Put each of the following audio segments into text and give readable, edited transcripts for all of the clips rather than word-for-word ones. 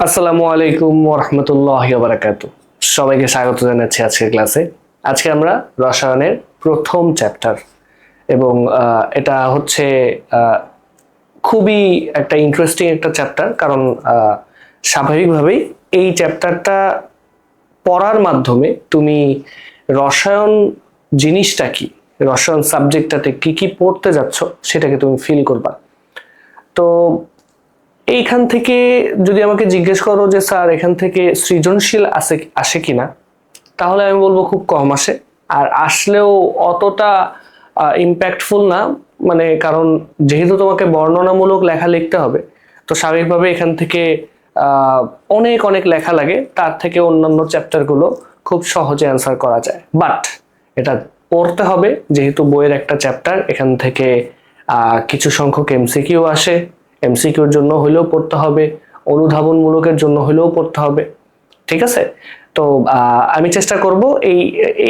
আসসালামু আলাইকুম ওয়া রাহমাতুল্লাহি ওয়া বারাকাতুহু। সবাইকে স্বাগত জানাচ্ছি আজকের ক্লাসে। আজকে আমরা রসায়নের প্রথম চ্যাপ্টার এবং এটা হচ্ছে খুবই একটা ইন্টারেস্টিং একটা চ্যাপ্টার, কারণ স্বাভাবিকভাবেই এই চ্যাপ্টারটা পড়ার মাধ্যমে তুমি রসায়ন জিনিসটা কি, রসায়ন সাবজেক্টটাতে কি কি পড়তে যাচ্ছ সেটাকে তুমি ফিল করবা। তো এইখান থেকে যদি আমাকে জিজ্ঞেস করো যে স্যার এখান থেকে সৃজনশীল আসে কিনা, তাহলে আমি বলবো খুব কম আসে, আর আসলেও অতটা ইম্প্যাক্টফুল না। মানে কারণ যেহেতু তোমাকে বর্ণনামূলক লেখা লিখতে হবে, তো স্বাভাবিকভাবে এখান থেকে অনেক অনেক লেখা লাগে, তার থেকে অন্যান্য চ্যাপ্টারগুলো খুব সহজে অ্যান্সার করা যায়। বাট এটা পড়তে হবে, যেহেতু বইয়ের একটা চ্যাপ্টার, এখান থেকে কিছু সংখ্যক এমসিকিউ আসে, এমসিকিউর জন্য হলেও পড়তে হবে, অনুধাবনমূলকের জন্য হলেও পড়তে হবে। ঠিক আছে? তো আমি চেষ্টা করব এই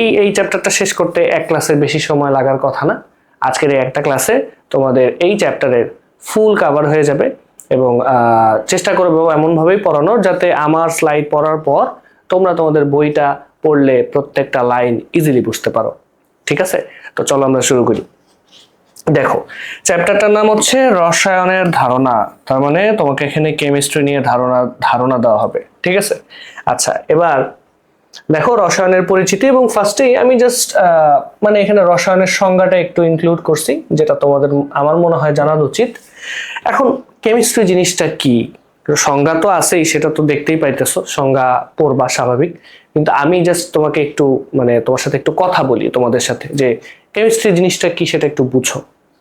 এই এই চ্যাপ্টারটা শেষ করতে এক ক্লাসের বেশি সময় লাগার কথা না। আজকের এই একটা ক্লাসে তোমাদের এই চ্যাপ্টারের ফুল কভার হয়ে যাবে, এবং চেষ্টা করবো এমনভাবেই পড়ানোর যাতে আমার স্লাইড পড়ার পর তোমরা তোমাদের বইটা পড়লে প্রত্যেকটা লাইন ইজিলি বুঝতে পারো। ঠিক আছে? তো চলো আমরা শুরু করি। দেখো, চ্যাপ্টারটার নাম হচ্ছে রসায়নের ধারণা। তার মানে তোমাকে এখানে কেমিস্ট্রি নিয়ে ধারণা দেওয়া হবে। ঠিক আছে? আচ্ছা, এবার দেখো রসায়নের পরিচিতি, এবং ফার্স্টেই আমি জাস্ট মানে এখানে রসায়নের সংজ্ঞাটা একটু ইনক্লুড করছি, যেটা তোমাদের আমার মনে হয় জানা উচিত। এখন কেমিস্ট্রি জিনিসটা কি, সংজ্ঞা তো আছেই, সেটা তো দেখতেই পাইতেছো, সংজ্ঞা পড়বা স্বাভাবিক। কিন্তু আমি জাস্ট তোমাকে একটু মানে তোমার সাথে একটু কথা বলি তোমাদের সাথে, যে কেমিস্ট্রি জিনিসটা কি সেটা একটু বুঝো।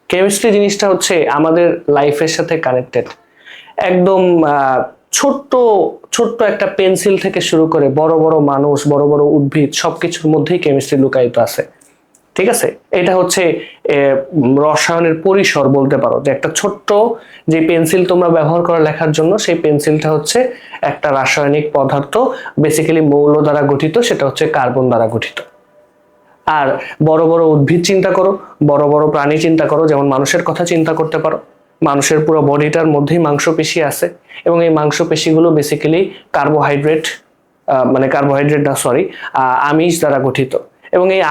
কেমিস্ট্রি জিনিসটা হচ্ছে আমাদের লাইফের সাথে কানেক্টেড। একদম ছোট্ট ছোট্ট একটা পেন্সিল থেকে শুরু করে বড় বড় মানুষ, বড় বড় উদ্ভিদ, সবকিছুর মধ্যেই কেমিস্ট্রি লুকায়িত আছে। ঠিক আছে? এটা হচ্ছে রসায়নের পরিসর বলতে পারো, যে একটা ছোট্ট যে পেন্সিল তোমরা ব্যবহার করে লেখার জন্য, সেই পেন্সিলটা হচ্ছে একটা রাসায়নিক পদার্থ, বেসিক্যালি মৌল দ্বারা গঠিত, সেটা হচ্ছে কার্বন দ্বারা গঠিত। আর বড় বড় উদ্ভিদ চিন্তা করো, বড় বড় প্রাণী চিন্তা করো, যেমন মানুষের কথা চিন্তা করতে পারো। মানুষের পুরো বডিটার মধ্যেই মাংসপেশি আছে, এবং এই মাংসপেশিগুলো বেসিক্যালি কার্বোহাইড্রেট, মানে কার্বোহাইড্রেট না, সরি, আমিষ দ্বারা গঠিত। এবং এই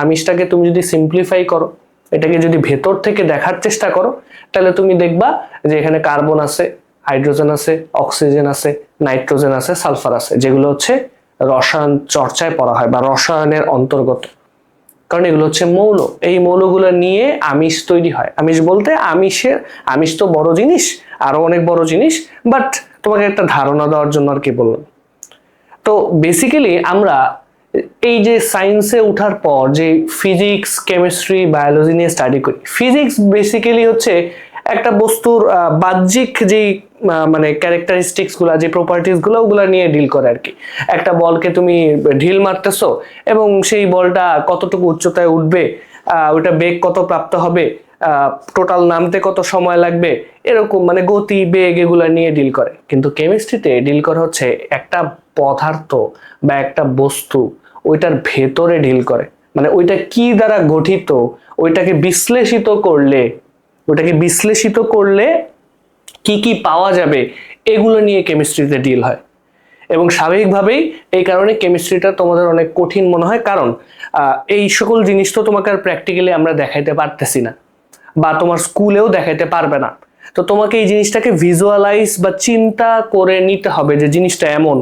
আমিষটাকে তুমি যদি সিম্পলিফাই করো, এটাকে যদি ভেতর থেকে দেখার চেষ্টা করো, তাহলে তুমি দেখবা যে এখানে কার্বন আছে, হাইড্রোজেন আছে, অক্সিজেন আছে, নাইট্রোজেন আছে, সালফার আছে, যেগুলো হচ্ছে রসায়ন চর্চায় পড়া হয় বা রসায়নের অন্তর্গত। কারণ এগুলো হচ্ছে মৌল, এই মৌলগুলো নিয়ে আমিষ তৈরি হয়। আমিষ বলতে আমিষ তো বড় জিনিস, আরো অনেক বড় জিনিস, বাট তোমাকে একটা ধারণা দেওয়ার জন্য আর কি বললাম। তো বেসিক্যালি আমরা এই যে সায়েন্সে ওঠার পর যে ফিজিক্স, কেমিস্ট্রি, বায়োলজি নিয়ে স্টাডি করি, ফিজিক্স বেসিক্যালি হচ্ছে একটা বস্তুর বাহ্যিক যেই মানে ক্যারেক্টারিস্টিক্স গুলা, যে প্রপার্টিস গুলো, ওগুলা নিয়ে ডিল করে আর কি। একটা বলকে তুমি ঢিল মারতেছো, এবং সেই বলটা কতটুকু উচ্চতায় উঠবে, ওটা বেগ কত প্রাপ্ত হবে, টোটাল নামতে কত সময় লাগবে, এরকম মানে গতি, বেগ, এগুলা নিয়ে ডিল করে। কিন্তু কেমিস্ট্রিতে ডিল করা হচ্ছে একটা পদার্থ বা একটা বস্তু, ওইটার ভেতরে ডিল করে, মানে ওইটা কি দ্বারা গঠিত, ওইটাকে বিশ্লেষিত করলে কি কি পাওয়া যাবে, এগুলো নিয়ে কেমিস্ট্রিতে ডিল হয়। এবং স্বাভাবিকভাবেই এই কারণে কেমিস্ট্রিটা তোমাদের অনেক কঠিন মনে হয়, কারণ এই সকল জিনিস তো তোমাকে আর প্র্যাকটিক্যালি আমরা দেখাইতে পারতেছি না, বা তোমার স্কুলেও দেখাইতে পারবে না। তো তোমাকে এই জিনিসটাকে ভিজুয়ালাইজ বা চিন্তা করে নিতে হবে যে জিনিসটা এমন।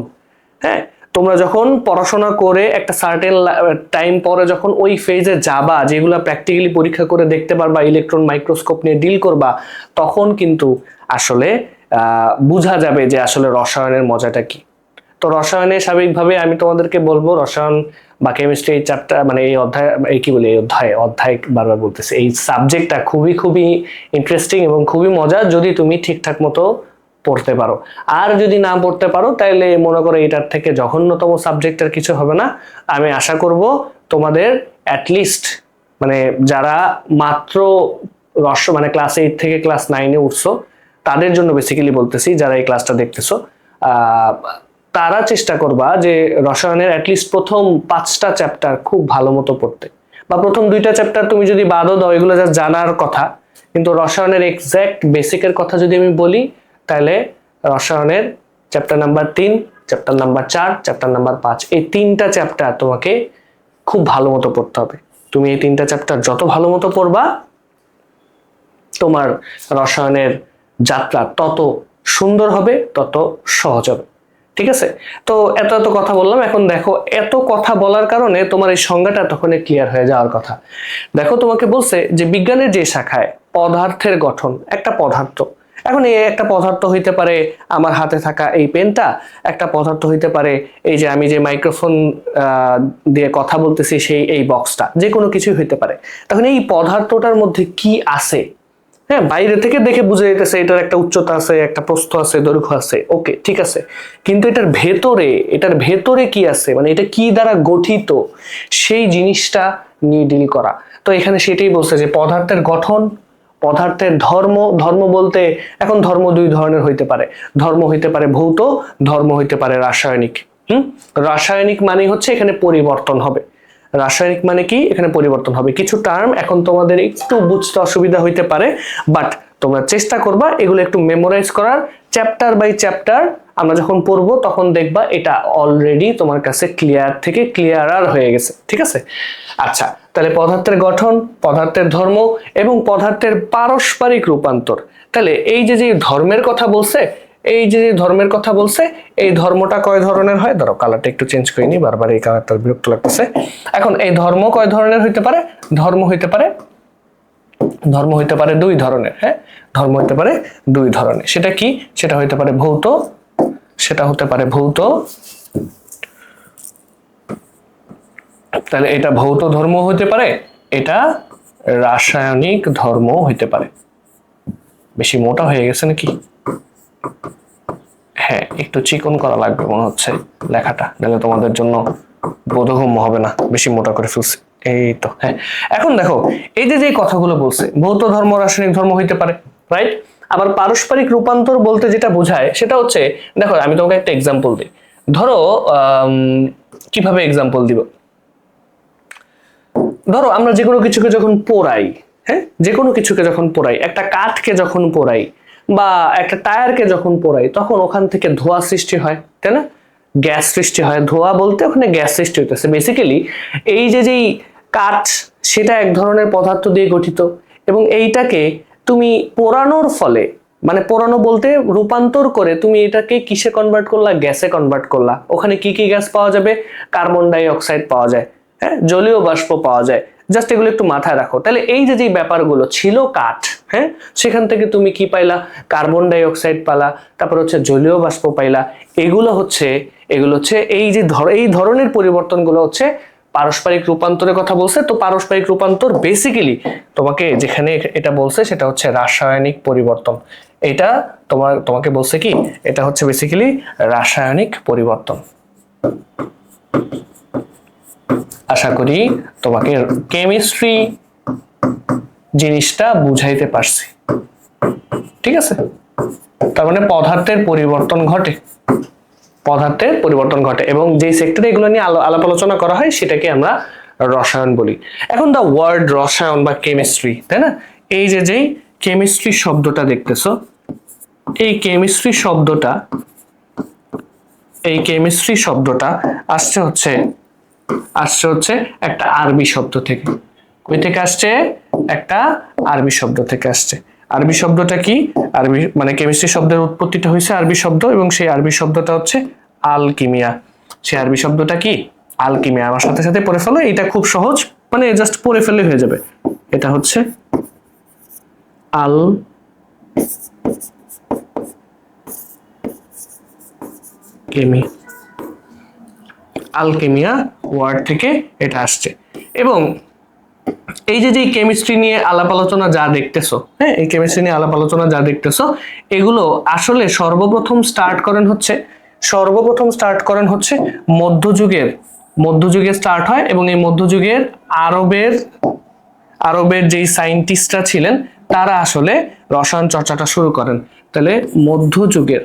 হ্যাঁ, তোমরা যখন পড়াশোনা করে একটা সার্টেন টাইম পরে যখন ওই ফেজে যাবা, যেগুলো প্র্যাকটিক্যালি পরীক্ষা করে দেখতে পারবা, ইলেকট্রন মাইক্রোস্কোপ নিয়ে ডিল করবা, তখন কিন্তু আসলে বোঝা যাবে যে আসলে রসায়নের মজাটা কি। তো রসায়নে স্বাভাবিকভাবে আমি তোমাদেরকে বলবো, রসায়ন বা কেমিস্ট্রি এই চ্যাপ্টার, মানে এই অধ্যায়, এই কি বলি, এই অধ্যায় বারবার বলতেছি, এই সাবজেক্টটা খুবই খুবই ইন্টারেস্টিং এবং খুবই মজার, যদি তুমি ঠিকঠাক মতো পড়তে পারো। আর যদি না পড়তে পারো, তাহলে মনে করো এটার থেকে জঘন্যতম সাবজেক্টের কিছু হবে না। আমি আশা করব তোমাদের অ্যাটলিস্ট, মানে যারা মাত্র মানে ক্লাস 8 থেকে ক্লাস 9-এ উঠছো, তাদের জন্য বেসিক্যালি বলতেছি, যারা এই ক্লাসটা দেখতেছো, তারা চেষ্টা করবা যে রসায়নের অ্যাটলিস্ট প্রথম 5টা চ্যাপ্টার খুব ভালো মতো পড়তে, বা প্রথম 2টা চ্যাপ্টার তুমি যদি বাদও দাও, এগুলো যা জানার কথা, কিন্তু রসায়নের এক্সাক্ট বেসিকের কথা যদি আমি বলি, তাহলে রসায়নের chapter number 3, chapter number 4, chapter number 5, এই 3টা চ্যাপ্টার তোমাকে খুব ভালো মতো পড়তে হবে। তুমি এই 3টা চ্যাপ্টার যত ভালো মতো পড়বা, তোমার রসায়নের যাত্রা তত সুন্দর হবে, তত সহজ হবে। ঠিক আছে? তো এত এত কথা বললাম, এখন দেখো এত কথা বলার কারণে তোমার এই সংজ্ঞাটা তখনই ক্লিয়ার হয়ে যাওয়ার কথা। দেখো তোমাকে বলছে যে বিজ্ঞানের যে শাখায় পদার্থের গঠন, একটা পদার্থ, এখন এই একটা পদার্থ হইতে পারে আমার হাতে থাকা এই পেনটা, একটা পদার্থ হইতে পারে এই যে আমি যে মাইক্রোফোন দিয়ে কথা বলতেছি সেই এই বক্সটা, যে কোনো কিছুই হইতে পারে। তখন এই পদার্থটার মধ্যে কি আছে, হ্যাঁ, বাইরে থেকে দেখে বুঝে যেতেছে এটার একটা উচ্চতা আছে, একটা প্রস্থ আছে, দৈর্ঘ্য আছে, ওকে ঠিক আছে, কিন্তু এটার ভেতরে কি আছে, মানে এটা কি দ্বারা গঠিত, সেই জিনিসটা নিয়ে ডিল করা। তো এখানে সেটাই বলছে যে পদার্থের গঠন, পদার্থের ধর্ম, ধর্ম বলতে এখন ধর্ম দুই ধরনের হইতে পারে, ধর্ম হইতে পারে ভৌত, ধর্ম হইতে পারে রাসায়নিক। রাসায়নিক মানে হচ্ছে এখানে পরিবর্তন হবে, রাসায়নিক মানে কি এখানে পরিবর্তন হবে। কিছু টার্ম এখন তোমাদের একটু বুঝতে অসুবিধা হইতে পারে, বাট তোমরা চেষ্টা করবা এগুলো একটু মেমোরাইজ করার। চ্যাপ্টার বাই চ্যাপ্টার আমরা যখন পড়বো তখন দেখবা এটা অলরেডি তোমার কাছে ক্লিয়ার থেকে ক্লিয়ারার হয়ে গেছে। ঠিক আছে? আচ্ছা, তাহলে পদার্থের গঠন, পদার্থের ধর্ম এবং পদার্থের পারস্পরিক রূপান্তর। তাহলে এই যে ধর্মের কথা বলছে, এই যে ধর্মের কথা বলছে, এই ধর্মটা কয় ধরনের হয়, ধরো কালারটা একটু চেঞ্জ করে নি, বারবার এই কালারটা বিরক্ত লাগতেছে। এখন এই ধর্ম কয় ধরনের হইতে পারে, ধর্ম হইতে পারে দুই ধরনের। হ্যাঁ, ধর্ম হইতে পারে দুই ধরনের। সেটা কি? সেটা হইতে পারে ভৌত, তাহলে এটা ভৌত ধর্ম হইতে পারে, এটা রাসায়নিক ধর্ম হইতে পারে। বেশি মোটা হয়ে গেছে নাকি? হ্যাঁ, একটু চিকন করা লাগবে মনে হচ্ছে লেখাটা, নাহলে তোমাদের জন্য বোধগম্য হবে না, বেশি মোটা করে ফেলছি। এই তো, হ্যাঁ। এখন দেখো এই যে কথাগুলো বলছে, ভৌত ধর্ম, রাসায়নিক ধর্ম হইতে পারে, রাইট? আবার পারস্পরিক রূপান্তর বলতে যেটা বোঝায় সেটা হচ্ছে, দেখো আমি তোমাকে একটা এক্সাম্পল দিই। ধরো কিভাবে এক্সাম্পল দিব, ধরো আমরা যে কোনো কিছুকে যখন পোড়াই, হ্যাঁ, যে কোনো কিছুকে যখন পোড়াই, একটা কাঠকে যখন পোড়াই বা একটা টায়ারকে যখন পোড়াই, তখন ওখান থেকে ধোঁয়া সৃষ্টি হয়, তাই না? গ্যাস সৃষ্টি হয়। ধোঁয়া বলতে ওখানে গ্যাস সৃষ্টি হইতেছে। বেসিক্যালি এই যেই কাঠ, সেটা এক ধরনের পদার্থ দিয়ে গঠিত, এবং এইটাকে তুমি পোড়ানোর ফলে, মানে পোড়ানো বলতে রূপান্তর করে তুমি এটাকে কিসে কনভার্ট করলা, গ্যাসে কনভার্ট করলা। ওখানে কি কি গ্যাস পাওয়া যাবে? কার্বন ডাই অক্সাইড পাওয়া যায়, হ্যাঁ, জলীয় বাষ্প পাওয়া যায়। জাস্ট এগুলো একটু মাথায় রাখো। তাহলে এই যে ব্যাপারগুলো ছিল কাঠ, হ্যাঁ, সেখান থেকে তুমি কি পাইলা? কার্বন ডাই অক্সাইড পালা, তারপর হচ্ছে জলীয় বাষ্প পাইলা। এগুলো হচ্ছে এই ধরনের পরিবর্তনগুলো হচ্ছে পারস্পরিক রূপান্তরের কথা বলছে। তো পারস্পরিক রূপান্তর বেসিক্যালি তোমাকে যেখানে এটা বলছে সেটা হচ্ছে রাসায়নিক পরিবর্তন। এটা তোমাকে বলছে কি, এটা হচ্ছে বেসিক্যালি রাসায়নিক পরিবর্তন। আশা করি তোমাকে কেমিস্ট্রি জিনিসটা বুঝাইতে পারছি। ঠিক আছে? তার মানে পদার্থের পরিবর্তন ঘটে, এবং যে সেক্টরে এগুলো নিয়ে আলাপ আলোচনা করা হয় সেটাকে আমরা রসায়ন বলি। এখন দা ওয়ার্ড রসায়ন বা কেমিস্ট্রি, তাই না? এই যে কেমিস্ট্রি শব্দটা দেখতেছো, এই কেমিস্ট্রি শব্দটা আসছে হচ্ছে একটা আরবি শব্দ থেকে। কই থেকে আসছে? একটা আরবি শব্দ থেকে আসছে। আরবি শব্দটা কি? আরবি মানে কেমিস্ট্রি শব্দের উৎপত্তিটা হয়েছে আরবি শব্দ, এবং সেই আরবি শব্দটা হচ্ছে আলকিমিয়া। সেই আরবি শব্দটা কি? আলকিমিয়া। আমার সাথে সাথে পড়ে ফেলো, এটা খুব সহজ, মানে জাস্ট পড়ে ফেলে হয়ে যাবে। এটা হচ্ছে আলকেমিয়া ওয়ার্ড থেকে এটা আসছে। এবং এই যে কেমিস্ট্রি নিয়ে আলাপ আলোচনা যা দেখতেছো, হ্যাঁ, এই কেমিস্ট্রি নিয়ে আলাপ আলোচনা যা দেখতেছো, এগুলো আসলে সর্বপ্রথম স্টার্ট করেন হচ্ছে মধ্যযুগে স্টার্ট হয়। এবং এই মধ্যযুগের আরবের যেই সায়েন্টিস্টরা ছিলেন তারা আসলে রসায়ন চর্চাটা শুরু করেন। তাহলে মধ্যযুগের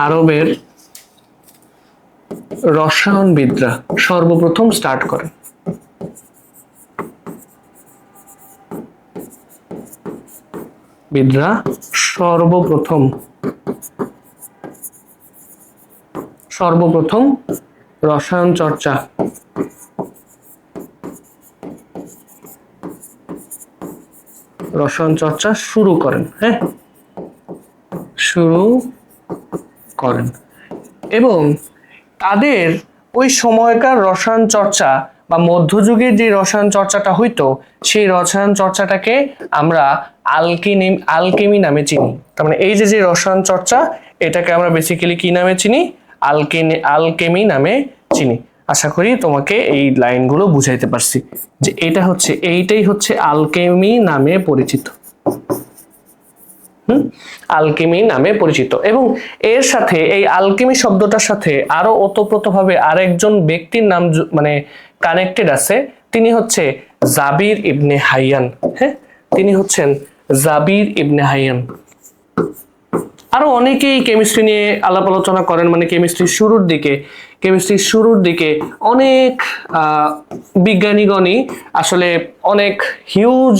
আরবের রসায়নবিদরা সর্বপ্রথম স্টার্ট করেন। বিদরা সর্বপ্রথম রসায়ন চর্চা শুরু করেন। হ্যাঁ, শুরু করেন। এবং তাদের ওই সময়কার রসায়ন চর্চা বা মধ্যযুগের যে রসায়ন চর্চাটা হইতো, সেই রসায়ন চর্চাটাকে আমরা আলকেমি নামে চিনি। তার মানে এই যে রসায়ন চর্চা, এটাকে আমরা বেসিক্যালি কি নামে চিনি? আলকেমি নামে চিনি। আশা করি তোমাকে এই লাইনগুলো বুঝাইতে পারছি যে এইটাই হচ্ছে আলকেমি নামে পরিচিত। আলকেমি নামে পরিচিত। এবং এর সাথে এই আলকেমি শব্দটার সাথে আরো ওতপ্রোতভাবে আরেকজন ব্যক্তির নাম মানে কানেক্টেড আছে। তিনি হচ্ছে জাবির ইবনে হাইয়ান। হ্যাঁ, তিনি হচ্ছেন জাবির ইবনে হাইয়ান। আরো অনেকেই কেমিস্ট্রি নিয়ে আলাপ আলোচনা করেন, মানে কেমিস্ট্রির শুরুর দিকে অনেক বিজ্ঞানীগণই আসলে অনেক হিউজ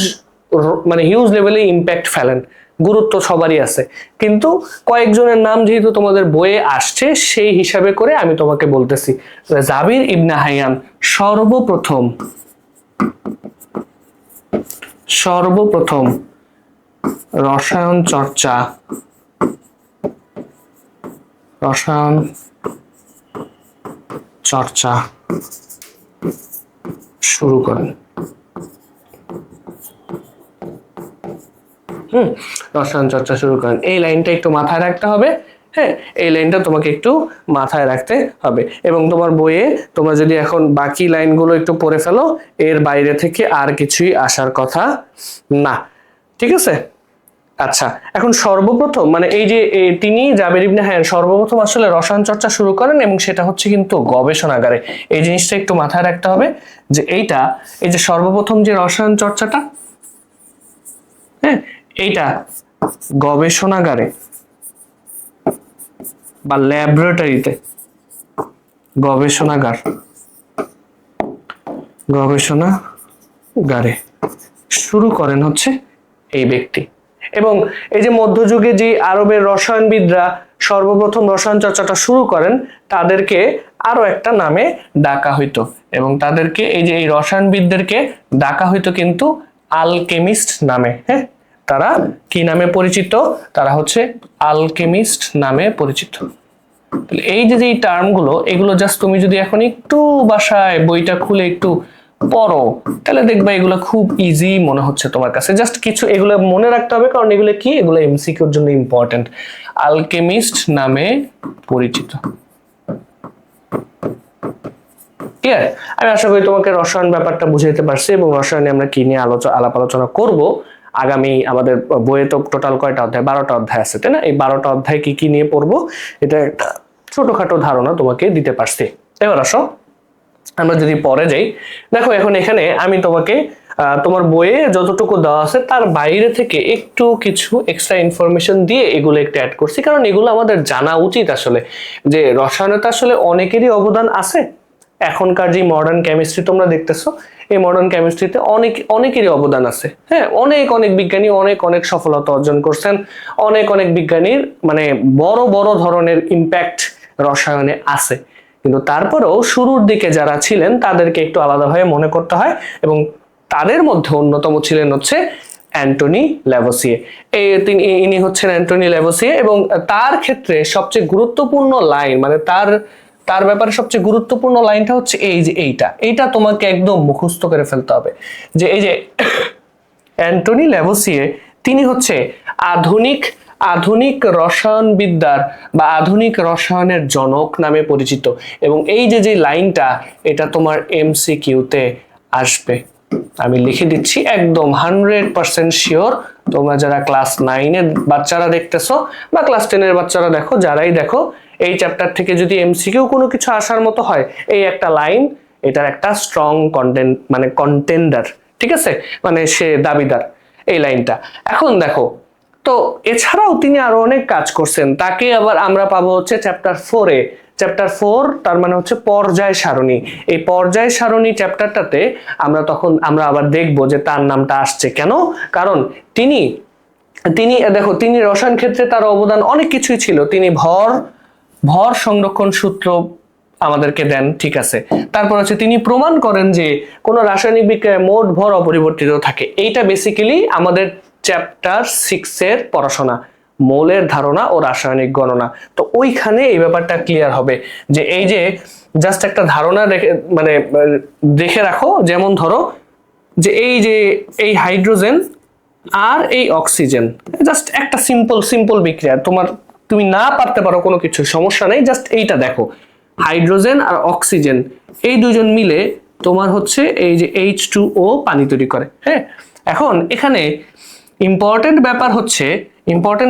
লেভেলে ইম্প্যাক্ট ফেলেন। গুরুত্ব সবারই আছে, কিন্তু কয়েকজনের নাম যেহেতু তোমাদের বইয়ে আসছে, সেই হিসাবে করে আমি তোমাকে বলতেছি। জাবির ইবনে হাইয়ান সর্বপ্রথম রসায়ন চর্চা শুরু করেন। রসায়ন চর্চা শুরু করেন, এই লাইনটা একটু মাথায় রাখতে হবে। হ্যাঁ, এই লাইনটা তোমাকে একটু মাথায় রাখতে হবে। এবং তোমার বইয়ে তোমরা যদি এখন বাকি লাইনগুলো একটু পড়ে ফেলো, এর বাইরে থেকে আর কিছুই আসার কথা না। ঠিক আছে? আচ্ছা, এখন সর্বপ্রথম মানে এই যে তিনি জাবির ইবনে হাইয়ান সর্বপ্রথম আসলে রসায়ন চর্চা শুরু করেন, এবং সেটা হচ্ছে কিন্তু গবেষণাগারে। এই জিনিসটা একটু মাথায় রাখতে হবে যে এই যে সর্বপ্রথম যে রসায়ন চর্চাটা, হ্যাঁ, এইটা গবেষণাগারে বা ল্যাবরেটরিতে, গবেষণাগারে শুরু করেন হচ্ছে এই ব্যক্তি। এবং এই যে মধ্যযুগে যে আরবের রসায়নবিদরা সর্বপ্রথম রসায়ন চর্চাটা শুরু করেন, তাদেরকে আরো একটা নামে ডাকা হইতো। এবং তাদেরকে এই রসায়নবিদদেরকে ডাকা হইতো কিন্তু আলকেমিস্ট নামে। হ্যাঁ, তারা কি নামে পরিচিত? তারা হচ্ছে আলকেমিস্ট নামে পরিচিত। এই যে টার্মগুলো, এগুলো জাস্ট তুমি যদি এখন একটু বাসায় বইটা খুলে একটু পড়ো, তাহলে দেখবা এগুলো খুব ইজি মনে হচ্ছে তোমার কাছে। জাস্ট কিছু এগুলো মনে রাখতে হবে, কারণ এগুলো কি, এগুলো এমসিকিউর জন্য ইম্পর্টেন্ট। আলকেমিস্ট নামে পরিচিত। ক্লিয়ার? আমি আশা করি তোমাকে রসায়ন ব্যাপারটা বুঝাইতে পারছি, এবং রসায়নে আমরা কি নিয়ে আলাপ আলোচনা করব আগামী, আমাদের বইয়ে তো টোটাল কয়টা অধ্যায়? 12টা অধ্যায় আছে, তাই না? এই 12টা অধ্যায় কি নিয়ে পড়বো, এটা একটা ছোটখাটো ধারণা তোমাকে দিতে পারছি। এবার আসো আমরা যদি পরে যাই, দেখো এখন এখানে আমি তোমাকে তোমার বইয়ে যতটুকু দেওয়া আছে তার বাইরে থেকে একটু কিছু এক্সট্রা ইনফরমেশন দিয়ে এগুলো একটু অ্যাড করছি, কারণ এগুলো আমাদের জানা উচিত আসলে, যে রসায়নেতে আসলে অনেকেরই অবদান আছে। এখনকার যে মডার্ন কেমিস্ট্রি তোমরা দেখতেছো, এই মডার্ন কেমিস্ট্রিতে অনেকেরই অবদান আছে। হ্যাঁ, অনেক বিজ্ঞানী অনেক সফলতা অর্জন করছেন। অনেক বিজ্ঞানীর মানে বড় ধরনের ইম্প্যাক্ট রসায়নে আছে। কিন্তু তারপরেও শুরুর দিকে যারা ছিলেন তাদেরকে একটু আলাদাভাবে মনে করতে হয়, এবং তাদের মধ্যে অন্যতম ছিলেন হচ্ছে অ্যান্টনি ল্যাভোসিয়ে। ইনি হচ্ছেন অ্যান্টনি ল্যাভোসিয়ে, এবং তার ক্ষেত্রে সবচেয়ে গুরুত্বপূর্ণ লাইন, মানে তার ব্যাপারে সবচেয়ে গুরুত্বপূর্ণ লাইনটা হচ্ছে এইটা তোমাকে একদম মুখস্থ করে ফেলতে হবে, যে এই যে অ্যান্টনি ল্যাভোসিয়ে তিনি হচ্ছে আধুনিক রসায়নবিদ্যার বা আধুনিক রসায়নের জনক নামে পরিচিত। এবং এই যে লাইনটা, এটা তোমার এমসিকিউতে আসবে। আমি লিখে দিচ্ছি, একদম 100% শিওর। তোমরা যারা ক্লাস 9-এর বাচ্চারা দেখতেছো বা ক্লাস 10-এর বাচ্চারা দেখো, যারাই দেখো, এই চ্যাপ্টার থেকে যদি এমসিকিউ কোনো কিছু আসার মতো হয়, এই একটা লাইন এটার একটা স্ট্রং কন্টেন্ডার। ঠিক আছে, মানে সে দাবিদার এই লাইনটা। এখন দেখো, তো এছাড়াও তিনি আরো অনেক কাজ করছেন। তাকে আবার আমরা পাবো হচ্ছে চ্যাপ্টার 4-এ। চ্যাপ্টার 4 তার মানে হচ্ছে পর্যায় সারণী। এই পর্যায় সারণী চ্যাপ্টারটাতে আমরা আবার দেখবো যে তার নামটা আসছে কেন, কারণ তিনি তিনি দেখো, তিনি রসায়ন ক্ষেত্রে তার অবদান অনেক কিছুই ছিল। তিনি ভর সংরক্ষণ সূত্র আমাদেরকে দেন, ঠিক আছে। তারপর হচ্ছে তিনি প্রমাণ করেন যে কোন রাসায়নিক বিক্রিয়ায় মোট ভর অপরিবর্তিত থাকে। এইটা বেসিক্যালি আমাদের চ্যাপ্টার 6 এর পড়াশোনা, মৌলের ধারণা ও রাসায়নিক গণনা। তো ওইখানে এই ব্যাপারটা ক্লিয়ার হবে যে এই যে জাস্ট একটা ধারণা মানে দেখে রাখো, যেমন ধরো যে এই হাইড্রোজেন আর এই অক্সিজেন, জাস্ট একটা সিম্পল বিক্রিয়া। তুমি না পারতে পারো কোনো কিছু, সমস্যা নেই, জাস্ট এইটা দেখো, হাইড্রোজেন আর অক্সিজেন এই দুজন মিলে তোমার হচ্ছে এই যে H2O পানি তৈরি করে। হ্যাঁ, এখন এখানে ইম্পর্টেন্ট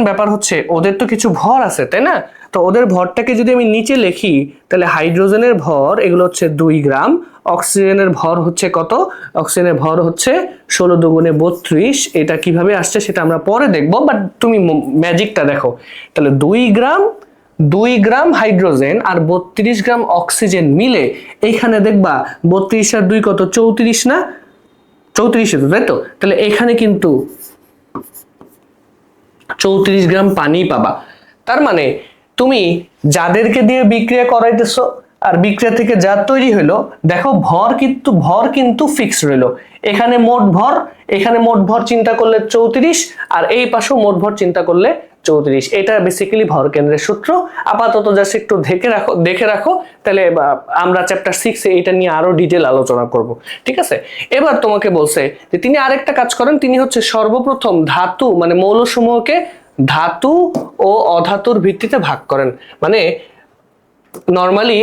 ব্যাপার হচ্ছে ওদের তো কিছু ভর আছে, তাই না? তো ওদের ভরটাকে যদি আমি নিচে লিখি, তাহলে হাইড্রোজেনের ভর এগুলো হচ্ছে 2 গ্রাম, অক্সিজেনের ভর হচ্ছে কত? অক্সিজেনের ভর হচ্ছে 16 দুগুণে 32। এটা কিভাবে আসছে সেটা আমরা পরে দেখবো, বাট তুমি ম্যাজিকটা দেখো। তাহলে 2 গ্রাম হাইড্রোজেন আর 32 গ্রাম অক্সিজেন মিলে এইখানে দেখবা 32 আর 2 কত? 34 না? 34, তাই তো? তাহলে এখানে কিন্তু 34 গ্রাম পানি পাবা। তার মানে তুমি যাদেরকে দিয়ে বিক্রিয়া করাইতেছো আর বিক্রিয়া থেকে যা তৈরি হলো, দেখো ভর কিন্তু ফিক্সড রইলো। এখানে মোট ভর চিন্তা করলে 34, আর এই পাশেও মোট ভর চিন্তা করলে 34। এটা বেসিক্যালি ভর কেন্দ্রের সূত্র। আপাতত জাস্ট একটু দেখে রাখো, তাহলে আমরা চ্যাপ্টার 6 এ এটা নিয়ে আরো ডিটেল আলোচনা করব, ঠিক আছে। এবার তোমাকে বলছে যে তিনি আরেকটা কাজ করেন, তিনি হচ্ছে সর্বপ্রথম ধাতু মানে মৌলসমূহকে ধাতু ও অধাতুর ভিত্তিতে ভাগ করেন। মানে নরমালি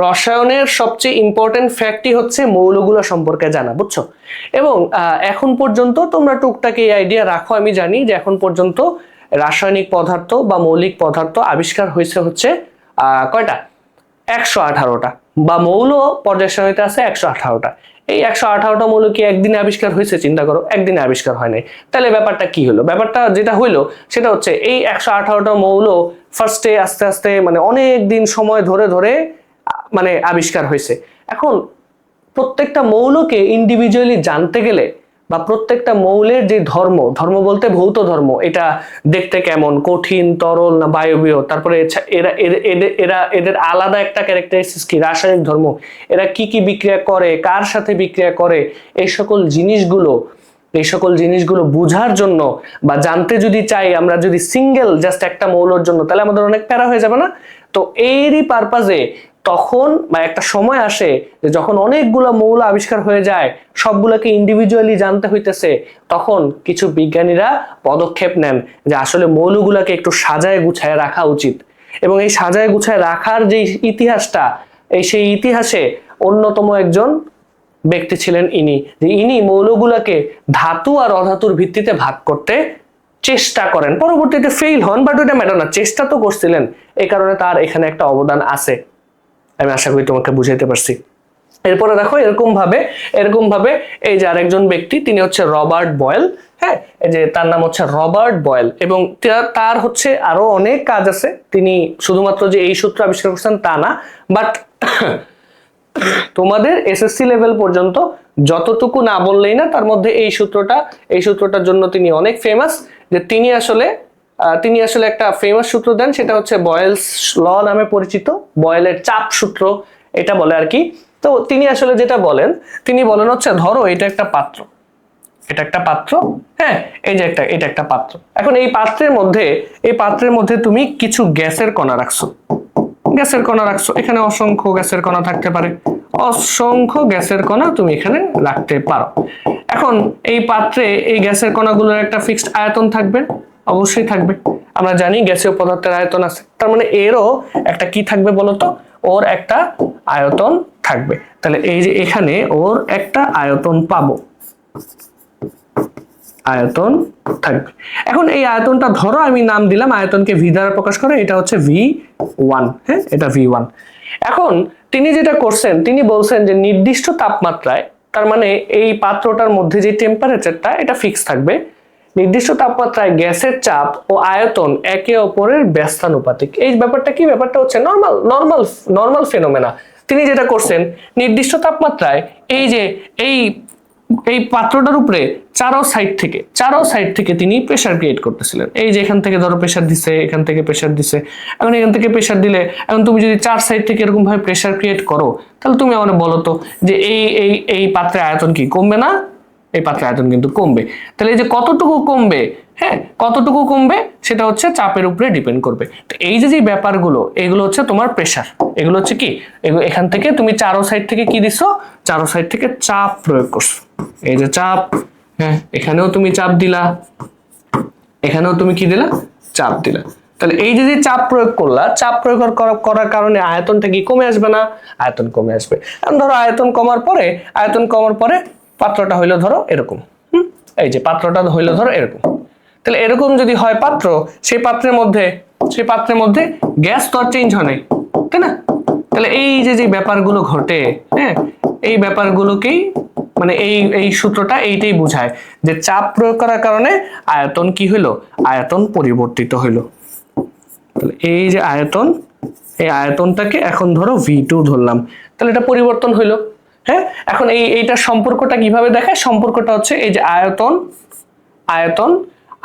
রসায়নের সবচেয়ে ইম্পর্টেন্ট ফ্যাক্টই হচ্ছে মৌলগুলো সম্পর্কে জানা, বুঝছো? এবং এখন পর্যন্ত তোমরা টুকটাক এই আইডিয়া রাখো, আমি জানি যে এখন পর্যন্ত রাসায়নিক পদার্থ বা মৌলিক পদার্থ আবিষ্কার হয়েছে হচ্ছে কয়টা? 118টা, বা মৌল পর্যায় সারণীতে আছে 118টা। এই 118টা মৌল কি একদিনে আবিষ্কার হয়েছে? চিন্তা করো, একদিনে আবিষ্কার হয় নাই। তাহলে ব্যাপারটা কি হলো? ব্যাপারটা যেটা হইলো সেটা হচ্ছে এই 118টা মৌল ফার্স্টে আস্তে আস্তে মানে অনেক দিন সময় ধরে মানে আবিষ্কার হয়েছে। এখন প্রত্যেকটা মৌলকে ইন্ডিভিজুয়ালি জানতে গেলে, বা প্রত্যেকটা মৌলের যে ধর্ম বলতে ভৌত ধর্ম, এটা দেখতে কেমন, কঠিন, তরল না বায়বীয়, তারপরে এদের আলাদা একটা ক্যারেক্টারিস্টিক্স কি, রাসায়নিক ধর্ম, এরা কি কি বিক্রিয়া করে, কার সাথে বিক্রিয়া করে, এই সকল জিনিসগুলো বোঝার জন্য বা জানতে যদি চাই আমরা, যদি সিঙ্গেল জাস্ট একটা মৌলের জন্য, তাহলে আমাদের অনেক প্যারা হয়ে যাবে না? তো এরই পারপাজে তখন বা একটা সময় আসে যে যখন অনেকগুলো মৌল আবিষ্কার হয়ে যায়, সবগুলোকে ইন্ডিভিজুয়ালি জানতে হইতেছে, তখন কিছু বিজ্ঞানীরা পদক্ষেপ নেন যে আসলে মৌলগুলোকে একটু সাজায় গুছায় রাখা উচিত। এবং এই সাজায় গুছায় রাখার যে ইতিহাসটা, সেই ইতিহাসে অন্যতম একজন ব্যক্তি ছিলেন ইনি মৌলগুলোকে ধাতু আর অধাতুর ভিত্তিতে ভাগ করতে চেষ্টা করেন। পরবর্তীতে ফেইল হন, বাট ওইটা ম্যাটার না, চেষ্টা তো করছিলেন, এই কারণে তার এখানে একটা অবদান আছে। আমি আশা করি তোমাকে বুঝাইতে পারছি। এরপরে দেখো এরকম ভাবে এই যে আরেকজন ব্যক্তি, তিনি হচ্ছে রবার্ট বয়েল। হ্যাঁ, এই যে তার নাম হচ্ছে রবার্ট বয়েল, এবং তার হচ্ছে আরো অনেক কাজ আছে। তিনি শুধুমাত্র যে এই সূত্র আবিষ্কার করছেন তা না, বাট তোমাদের এসএসসি লেভেল পর্যন্ত যতটুকু না বললেই না, তার মধ্যে এই সূত্রটার জন্য তিনি অনেক ফেমাস। যে তিনি আসলে একটা ফেমাস সূত্র দেন, সেটা হচ্ছে বয়েলস ল নামে পরিচিত, বয়েলের চাপ সূত্র এটা বলে আর কি। তো তিনি আসলে যেটা বলেন, তিনি বলেন হচ্ছে ধরো এটা একটা পাত্র, হ্যাঁ, এই যে এটা একটা পাত্র। এখন এই পাত্রের মধ্যে তুমি কিছু গ্যাসের কণা রাখছো, এখানে অসংখ্য গ্যাসের কণা থাকতে পারে, অসংখ্য গ্যাসের কণা তুমি এখানে রাখতে পারো। এখন এই পাত্রে এই গ্যাসের কণাগুলোর একটা ফিক্সড আয়তন থাকবে, অবশ্যই থাকবে। আমরা জানি গ্যাসীয় পদার্থের আয়তন আছে, তার মানে এরও একটা কি থাকবে বলতো? ওর একটা আয়তন থাকবে। তাহলে এই যে এখানে ওর একটা আয়তন পাবো, আয়তন থাকবে। এখন এই আয়তনটা ধরো আমি নাম দিলাম, আয়তনকে ভি দ্বারা প্রকাশ করে, এটা হচ্ছে V1। হ্যাঁ, এটা V1। এখন তিনি যেটা করছেন, তিনি বলছেন যে নির্দিষ্ট তাপমাত্রায়, তার মানে এই পাত্রটার মধ্যে যে টেম্পারেচারটা এটা ফিক্স থাকবে, নির্দিষ্ট তাপমাত্রায় গ্যাসের চাপ ও আয়তন একে অপরের ব্যস্তানুপাতিক। এই ব্যাপারটা হচ্ছে নর্মাল ফেনোমেনা। তিনি যেটা করছেন, নির্দিষ্ট তাপমাত্রায় এই এই পাত্রটার উপরে চারো সাইড থেকে তিনি প্রেসার ক্রিয়েট করতেছিলেন। এই যে এখান থেকে ধরো প্রেসার দিছে, এখান থেকে প্রেসার দিছে, এখন এখান থেকে প্রেসার দিলে এখন তুমি যদি চার সাইড থেকে এরকম ভাবে প্রেসার ক্রিয়েট করো, তাহলে তুমি আমাকে বলো তো যে এই পাত্রের আয়তন কি কমবে না? এই পাত্রের আয়তন কিন্তু কমবে। তাহলে এই যে কতটুকু কমবে, হ্যাঁ কতটুকু কমবে সেটা হচ্ছে চাপের উপরে ডিপেন্ড করবে। তো এই যে ব্যাপারগুলো, এগুলো হচ্ছে তোমার প্রেসার, এগুলো হচ্ছে কি, এখান থেকে তুমি চারো সাইড থেকে কি দিছো, চারো সাইড থেকে চাপ প্রয়োগ করছো। এই যে চাপ, হ্যাঁ এখানেও তুমি চাপ দিলা, এখানেও তুমি কি দিলা, চাপ দিলা। তাহলে এই যে চাপ প্রয়োগ করলা, চাপ প্রয়োগ করার কারণে আয়তনটা কি কমে আসবে না? আয়তন কমে আসবে। এখন ধরো আয়তন কমার পরে পাত্রটা হইলো ধরো এরকম, এই যে পাত্রটা হইলো ধরো এরকম। তাহলে এরকম যদি হয় পাত্র, সেই পাত্রের মধ্যে গ্যাস তো আর চেঞ্জ হয় নাই, তাই না? তাহলে এই যে ব্যাপারগুলো ঘটে, হ্যাঁ এই ব্যাপারগুলোকেই মানে এই সূত্রটা এইটাই বোঝায় যে চাপ প্রয়োগ করার কারণে আয়তন কি হইলো, আয়তন পরিবর্তিত হইলো। তাহলে এই যে আয়তন, এই আয়তনটাকে এখন ধরো V2 ধরলাম, তাহলে এটা পরিবর্তন হইলো। হ্যাঁ এখন এইটার সম্পর্কটা কিভাবে দেখায়? সম্পর্কটা হচ্ছে এই যে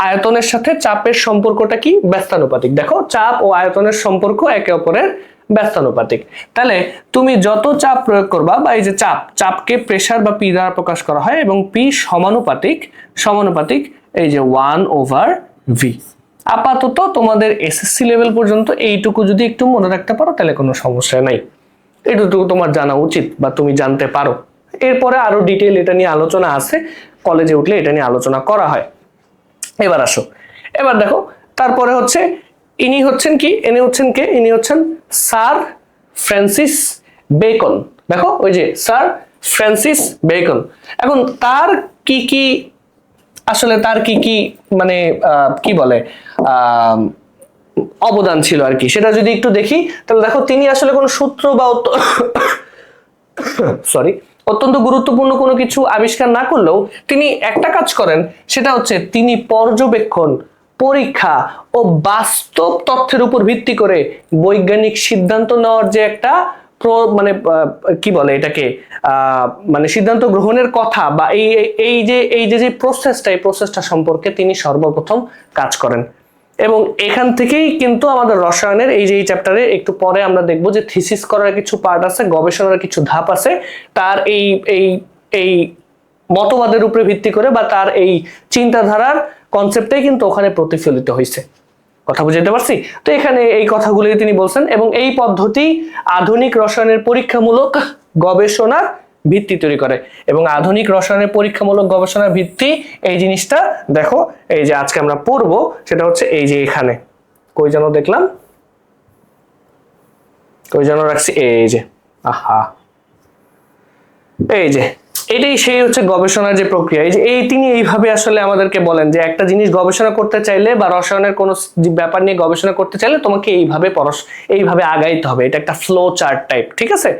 আয়তনের সাথে চাপের সম্পর্কটা কি? ব্যস্তানুপাতিক। দেখো চাপ ও আয়তনের সম্পর্ক একে অপরের ব্যস্তানুপাতিক। তাহলে তুমি যত চাপ প্রয়োগ করবা, বা এই যে চাপকে প্রেসার বা পি দ্বারা প্রকাশ করা হয়, এবং পি সমানুপাতিক এই যে 1/v। আপাতত তোমাদের এসএসসি লেভেল পর্যন্ত এইটুকু যদি একটু মনে রাখতে পারো তাহলে কোনো সমস্যা নাই, এটুকু তোমার জানা উচিত বা তুমি জানতে পারো। এরপরে আরো ডিটেইল এটা নিয়ে আলোচনা আছে, কলেজে উঠলে এটা নিয়ে আলোচনা করা হয়। এবার আসো, এবার দেখো তারপরে হচ্ছে ইনি হচ্ছেন কি, ইনি হচ্ছেন স্যার ফ্রান্সিস বেকন। দেখো ওই যে স্যার ফ্রান্সিস বেকন। এখন তার কি আসলে মানে কি বলে অবদান ছিল আর কি, সেটা যদি একটু দেখি তাহলে দেখো তিনি আসলে কোনো সূত্র বা অত্যন্ত গুরুত্বপূর্ণ কোনো কিছু আবিষ্কার না করলেও তিনি একটা কাজ করেন, সেটা হচ্ছে তিনি পর্যবেক্ষণ, পরীক্ষা ও বাস্তব তথ্যের উপর ভিত্তি করে বৈজ্ঞানিক সিদ্ধান্ত নেওয়ার যে একটা মানে কি বলে এটাকে মানে সিদ্ধান্ত গ্রহণের কথা, বা এই যে প্রসেসটা, এই প্রসেসটা সম্পর্কে তিনি সর্বপ্রথম কাজ করেন। এবং এখান থেকেই কিন্তু আমাদের রসায়নের এই যে এই চ্যাপ্টারে একটু পরে আমরা দেখব যে থিসিস করার কিছু পার্ট আছে, গবেষণার কিছু ধাপ আছে, তার এই মতবাদের উপরে ভিত্তি করে বা তার এই চিন্তাধারার কনসেপ্টটাই কিন্তু ওখানে প্রতিফলিত হয়েছে। কথা বুঝতে পারছি? তো এখানে এই কথাগুলোই তিনি বলছেন, এবং এই পদ্ধতি আধুনিক রসায়নের পরীক্ষামূলক গবেষণার ভিত্তি তৈরি করে। এবং আধুনিক রসায়নের পরীক্ষামূলক গবেষণার ভিত্তি এই জিনিসটা দেখো, এই যে আজকে আমরা পড়বো সেটা হচ্ছে এই যে এখানে কই যেন দেখলাম, কই যেন রাখছি, এই যে এই যে এটাই সেই হচ্ছে গবেষণার যে প্রক্রিয়া। এই তিনি এইভাবে আসলে আমাদেরকে বলেন যে একটা জিনিস গবেষণা করতে চাইলে বা রসায়নের কোনো ব্যাপার নিয়ে গবেষণা করতে চাইলে তোমাকে এইভাবে আগাইতে হবে, এটা একটা ফ্লো চার্ট টাইপ। ঠিক আছে,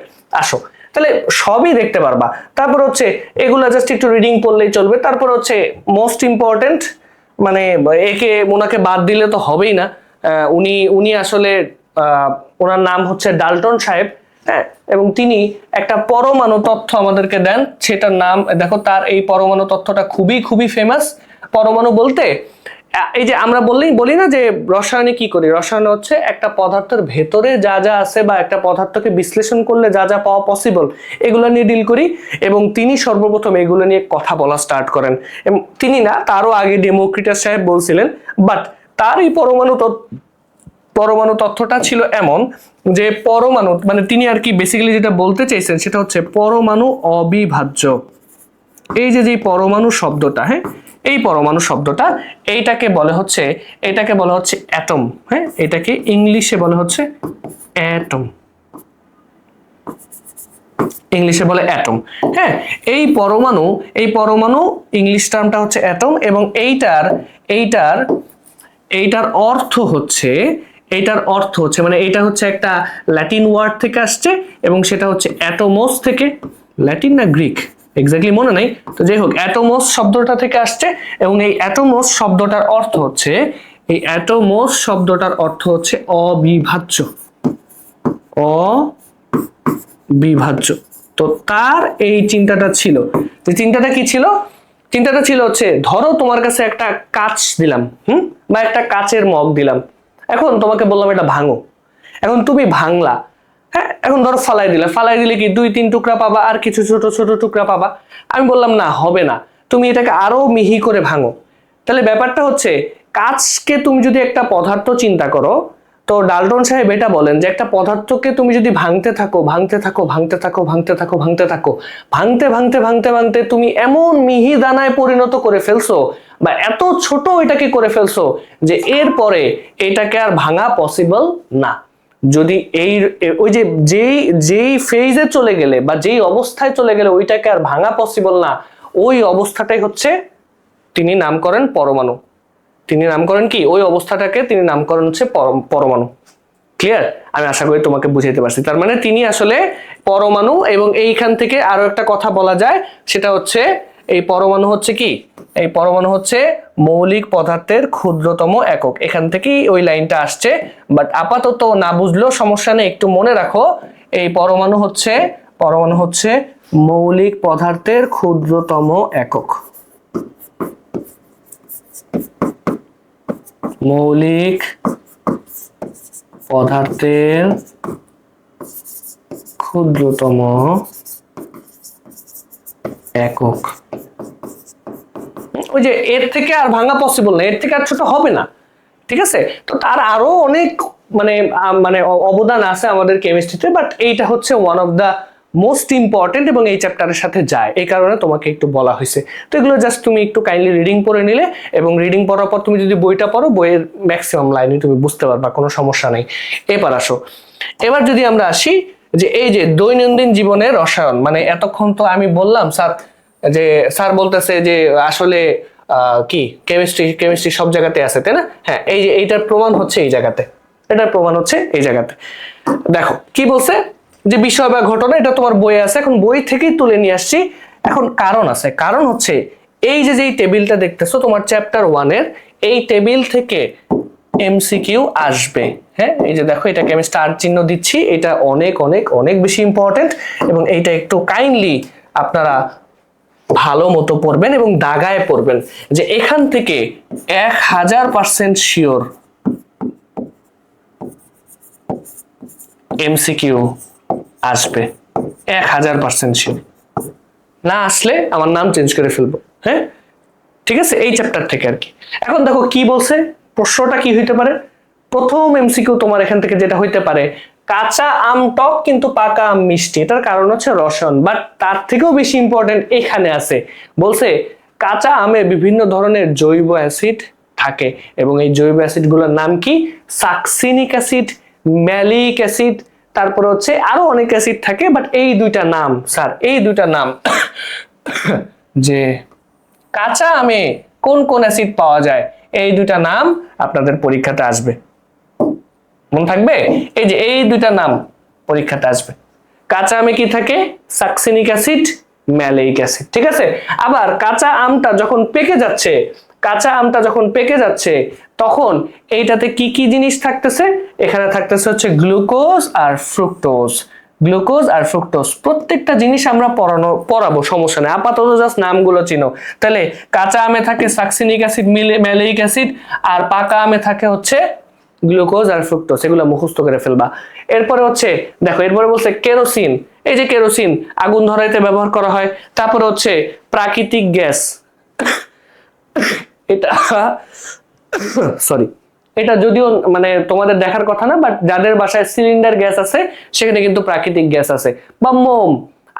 আসো তাহলে সবই দেখতে পারবা। তারপর হচ্ছে এগুলা জাস্ট একটু রিডিং পড়লেই চলবে। তারপর হচ্ছে মোস্ট ইম্পর্টেন্ট, মানে ওনাকে বাদ দিলে তো হবেই না, উনি আসলে ওনার নাম হচ্ছে ডাল্টন সাহেব। হ্যাঁ, এবং তিনি একটা পরমাণু তথ্য আমাদেরকে দেন, সেটার নাম দেখো, তার এই পরমাণু তথ্যটা খুবই ফেমাস। পরমাণু বলতে এই যে আমরা বলি না যে রসায়নে কি করি, রসায়নে হচ্ছে একটা পদার্থের ভেতরে যা আছে বা একটা পদার্থকে বিশ্লেষণ করলে যা পাওয়া পসিবল, এগুলো নিয়ে ডিল করি। এবং তিনি সর্বপ্রথম এগুলো নিয়ে কথা বলা স্টার্ট করেন। এবং তিনি না, তারও আগে ডেমোক্রিটাস সাহেব বলছিলেন, বাট তার এই পরমাণু তথ্যটা ছিল এমন যে পরমাণু মানে তিনি আর কি বেসিক্যালি যেটা বলতে চাইছেন সেটা হচ্ছে পরমাণু অবিভাজ্য। এই যে পরমাণু শব্দটা, হ্যাঁ এই পরমাণু শব্দটা এইটাকে বলে হচ্ছে অ্যাটম। হ্যাঁ, এটাকে ইংলিশে বলে হচ্ছে অ্যাটম, ইংলিশে বলে অ্যাটম। হ্যাঁ, এই পরমাণু ইংলিশ টার্মটা হচ্ছে অ্যাটম। এবং এইটার অর্থ হচ্ছে মানে এটা হচ্ছে একটা ল্যাটিন ওয়ার্ড থেকে আসছে, এবং সেটা হচ্ছে অ্যাটোমোস থেকে, ল্যাটিন না গ্রিক এক্স্যাক্টলি মনে নাই, তো যাই হোক অ্যাটোমোস শব্দটা থেকে আসছে। এবং এই অ্যাটোমোস শব্দটার অর্থ হচ্ছে অবিভাজ্য। তো তার এই চিন্তাটা ছিল, যে চিন্তাটা কি ছিল, চিন্তাটা ছিল হচ্ছে ধরো তোমার কাছে একটা কাঁচ দিলাম, বা একটা কাচের মগ দিলাম, এখন তোমাকে বললাম এটা ভাঙো, এখন তুমি ভাঙলা, হ্যাঁ, এখন ধরো ফালাই দিলে, ফালাই দিলে কি 2-3 টুকরা পাবা আর কিছু ছোট ছোট টুকরা পাবা। আমি বললাম না হবে না, তুমি এটাকে আরো মিহি করে ভাঙো। তাহলে ব্যাপারটা হচ্ছে কাচকে তুমি যদি একটা পদার্থ চিন্তা করো, তো ডাল্টন সাহেব এটা বলেন যে একটা পদার্থকে তুমি যদি ভাঙতে থাকো ভাঙতে থাকো ভাঙতে থাকো ভাঙতে থাকো ভাঙতে থাকো, ভাঙতে ভাঙতে ভাঙতে ভাঙতে তুমি এমন মিহি দানায় পরিণত করে ফেলছো, বা এত ছোট এটাকে করে ফেলছো যে এরপরে এটাকে আর ভাঙা পসিবল না। যদি এই ওই যে যেই যেই ফেজে চলে গেলে বা যেই অবস্থায় চলে গেলে ওইটাকে আর ভাঙা পসিবল না, ওই অবস্থাটাই হচ্ছে তিনি নাম করেন পরমাণু। তিনি নাম করেন কি, ওই অবস্থাটাকে তিনি নামকরণ হচ্ছে পরমাণু। ক্লিয়ার? আমি আশা করি তোমাকে বুঝাইতে পারছি। তার মানে তিনি আসলে পরমাণু, এবং এইখান থেকে আরো একটা কথা বলা যায়, সেটা হচ্ছে এই পরমাণু হচ্ছে কি, এই পরমাণু হচ্ছে মৌলিক পদার্থের ক্ষুদ্রতম একক। এখান থেকেই ওই লাইনটা আসছে, বাট আপাতত না বুঝলেও সমস্যা নেই, একটু মনে রাখো এই পরমাণু হচ্ছে মৌলিক পদার্থের ক্ষুদ্রতম একক। মৌলিক পদার্থের ক্ষুদ্রতম একক। ওই যে এর থেকে আর ভাঙা পসিবল না, এর থেকে আর ছোট হবে না, ঠিক আছে? তো তার আরো অনেক মানে মানে অবদান আছে আমাদের কেমিস্ট্রিতে, বাট এইটা হচ্ছে one of the most important এবং এই চ্যাপ্টারের সাথে যায়, এই কারণে তোমাকে একটু বলা হয়েছে। তো এগুলো জাস্ট তুমি একটু কাইন্ডলি রিডিং পড়ে নিলে, এবং রিডিং পড়ার পর তুমি যদি বইটা পড়ো, বইয়ের ম্যাক্সিমাম লাইনই তুমি বুঝতে পারবা, কোনো সমস্যা নেই। এবার আসো, এবার যদি আমরা আসি যে এই যে দৈনন্দিন জীবনের রসায়ন, মানে এতক্ষণ তো আমি বললাম স্যার বলতেছে যে আসলে কি কেমিস্ট্রি সব জায়গাতে আছে, তাই না? হ্যাঁ, এই যে এইটার প্রমাণ হচ্ছে এই জায়গাতে, এটার প্রমাণ হচ্ছে এই জায়গাতে। দেখো কি বলছে, যে বিষয় বা ঘটনা, এটা তোমার বইয়ে আছে, এখন বই থেকেই তুলে নিয়ে আসছি। এখন কারণ আছে, কারণ হচ্ছে এই যে যেই টেবিলটা দেখতেছো তোমার চ্যাপ্টার 1 এর, এই টেবিল থেকে এমসিকিউ আসবে। হ্যাঁ, এই যে দেখো এটাকে আমি স্টার চিহ্ন দিচ্ছি, এটা অনেক অনেক অনেক বেশি ইম্পর্টেন্ট, এবং এইটা একটু কাইন্ডলি আপনারা ভালো মতো পড়বেন এবং দাগায় পড়বেন, যে এখান থেকে 1000% শিওর এমসিকিউ আসবে, 1000% শিওর। না আসলে আমার নাম চেঞ্জ করে ফেলবো। হ্যাঁ, ঠিক আছে, এই চ্যাপ্টার থেকে আর কি। এখন দেখো কি বলছে, প্রশ্নটা কি হইতে পারে। প্রথম এমসিকিউ তোমার এখান থেকে যেটা হইতে পারে, কাঁচা আম টক কিন্তু পাকা আম মিষ্টি, এটার কারণ হচ্ছে রসায়ন। বাট তার থেকেও বেশি ইম্পর্টেন্ট এখানে আছে, বলছে কাঁচা আমে বিভিন্ন ধরনের জৈব অ্যাসিড থাকে, এবং এই জৈব অ্যাসিড গুলোর নাম কি, সাকসিনিক অ্যাসিড, ম্যালিক অ্যাসিড, তারপরে হচ্ছে আরো অনেক অ্যাসিড থাকে, বাট এই দুইটা নাম স্যার, এই দুইটা নাম যে কাঁচা আমে কোন কোন অ্যাসিড পাওয়া যায়, এই দুইটা নাম আপনাদের পরীক্ষাতে আসবে, মনে থাকবে? এই যে এই দুইটা নাম পরীক্ষাতে আসবে। কাঁচা আমে কি থাকে, সাকসিনিক অ্যাসিড, ম্যালিক অ্যাসিড, ঠিক আছে? আবার কাঁচা আমটা যখন পেকে যাচ্ছে, কাঁচা আমটা যখন পেকে যাচ্ছে, তখন এইটাতে কি কি জিনিস থাকতেছে, এখানে থাকতেছে হচ্ছে গ্লুকোজ আর ফ্রুক্টোজ। গ্লুকোজ আর ফ্রুক্টোজ প্রত্যেকটা জিনিস আমরা পড়াবো, সমস্যা নেই, আপাতত জাস্ট নামগুলো চিনো। তাহলে কাঁচা আমে থাকে সাকসিনিক অ্যাসিড, ম্যালিক অ্যাসিড, আর পাকা আমে থাকে হচ্ছে গ্লুকোজ আর ফ্রুক্টোজ, এগুলো মুখস্থ করে ফেলবা। এরপরে হচ্ছে দেখো, এরপরে বলছে কেরোসিন, এই যে কেরোসিন আগুন ধরাইতে ব্যবহার করা হয়। তারপরে হচ্ছে প্রাকৃতিক গ্যাস, এটা সরি, এটা যদিও মানে তোমাদের দেখার কথা না, বাট যাদের বাসায় সিলিন্ডার গ্যাস আছে সেখানে কিন্তু প্রাকৃতিক গ্যাস আছে। বা মোম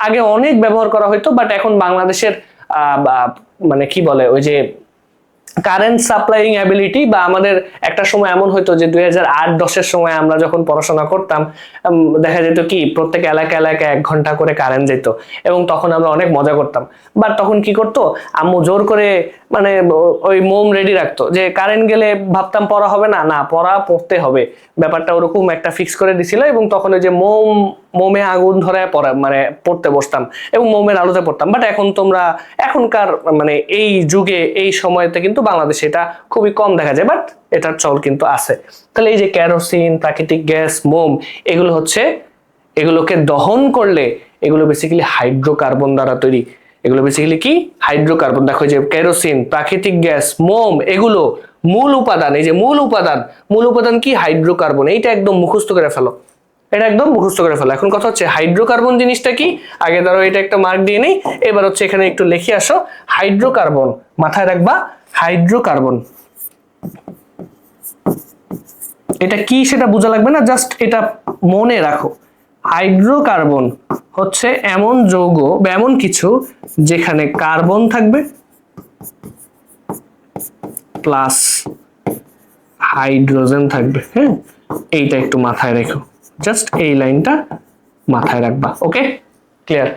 আগে অনেক ব্যবহার করা হতো, বাট এখন বাংলাদেশের মানে কি বলে, ওই যে কারেন্ট সাপ্লাইং অ্যাবিলিটি, বা আমাদের একটা সময় এমন হতো যে 2008-10 সময় আমরা যখন পড়াশোনা করতাম, দেখা যেত কি প্রত্যেক এলাকায় 1 ঘন্টা করে কারেন্ট যেত, এবং তখন আমরা অনেক মজা করতাম। বাট তখন কি করতো আম্মু, জোর করে মানে ওই মোম রেডি রাখতো, যে কারেন্ট গেলে ভাবতাম পড়া হবে না, না পড়তে হবে, ব্যাপারটা ওরকম একটা ফিক্স করে দিছিল। এবং তখন ওই যে মোমে আগুন ধরে মানে পড়তে বসতাম এবং মোমের আলোতে পড়তাম। বাট এখন তোমরা এখনকার মানে এই যুগে এই সময়তে কিন্তু বাংলাদেশে এটা খুবই কম দেখা যায়, বাট এটার চল কিন্তু আছে। তাহলে এই যে কেরোসিন, প্রাকৃতিক গ্যাস, মোম, এগুলো হচ্ছে, এগুলোকে দহন করলে এগুলো বেসিক্যালি হাইড্রোকার্বন দ্বারা তৈরি। এগুলো বেসিক্যালি কি? হাইড্রোকার্বন। দেখো যে কেরোসিন, প্রাকৃতিক গ্যাস, মোম, এগুলো মূল উপাদান। এই যে মূল উপাদান কি? হাইড্রোকার্বন। এইটা একদম মুখস্থ করে ফেলো, এটা একদম মুখস্থ করে ফেলো। এখন কথা হচ্ছে হাইড্রোকার্বন জিনিসটা কি? আগে ধরো এটা একটা মার্ক দিয়ে নেই, এবার হচ্ছে এখানে একটু লিখে আসো হাইড্রোকার্বন। মাথায় রাখবা হাইড্রোকার্বন এটা কি সেটা বোঝা লাগবে না, জাস্ট এটা মনে রাখো। হাইড্রোকার্বন হচ্ছে এমন যৌগ বা এমন কিছু যেখানে কার্বন থাকবে প্লাস হাইড্রোজেন থাকবে। হ্যাঁ, এইটা একটু মাথায় রেখো, জাস্ট এই লাইনটা মাথায় রাখবা। ওকে, ক্লিয়ার?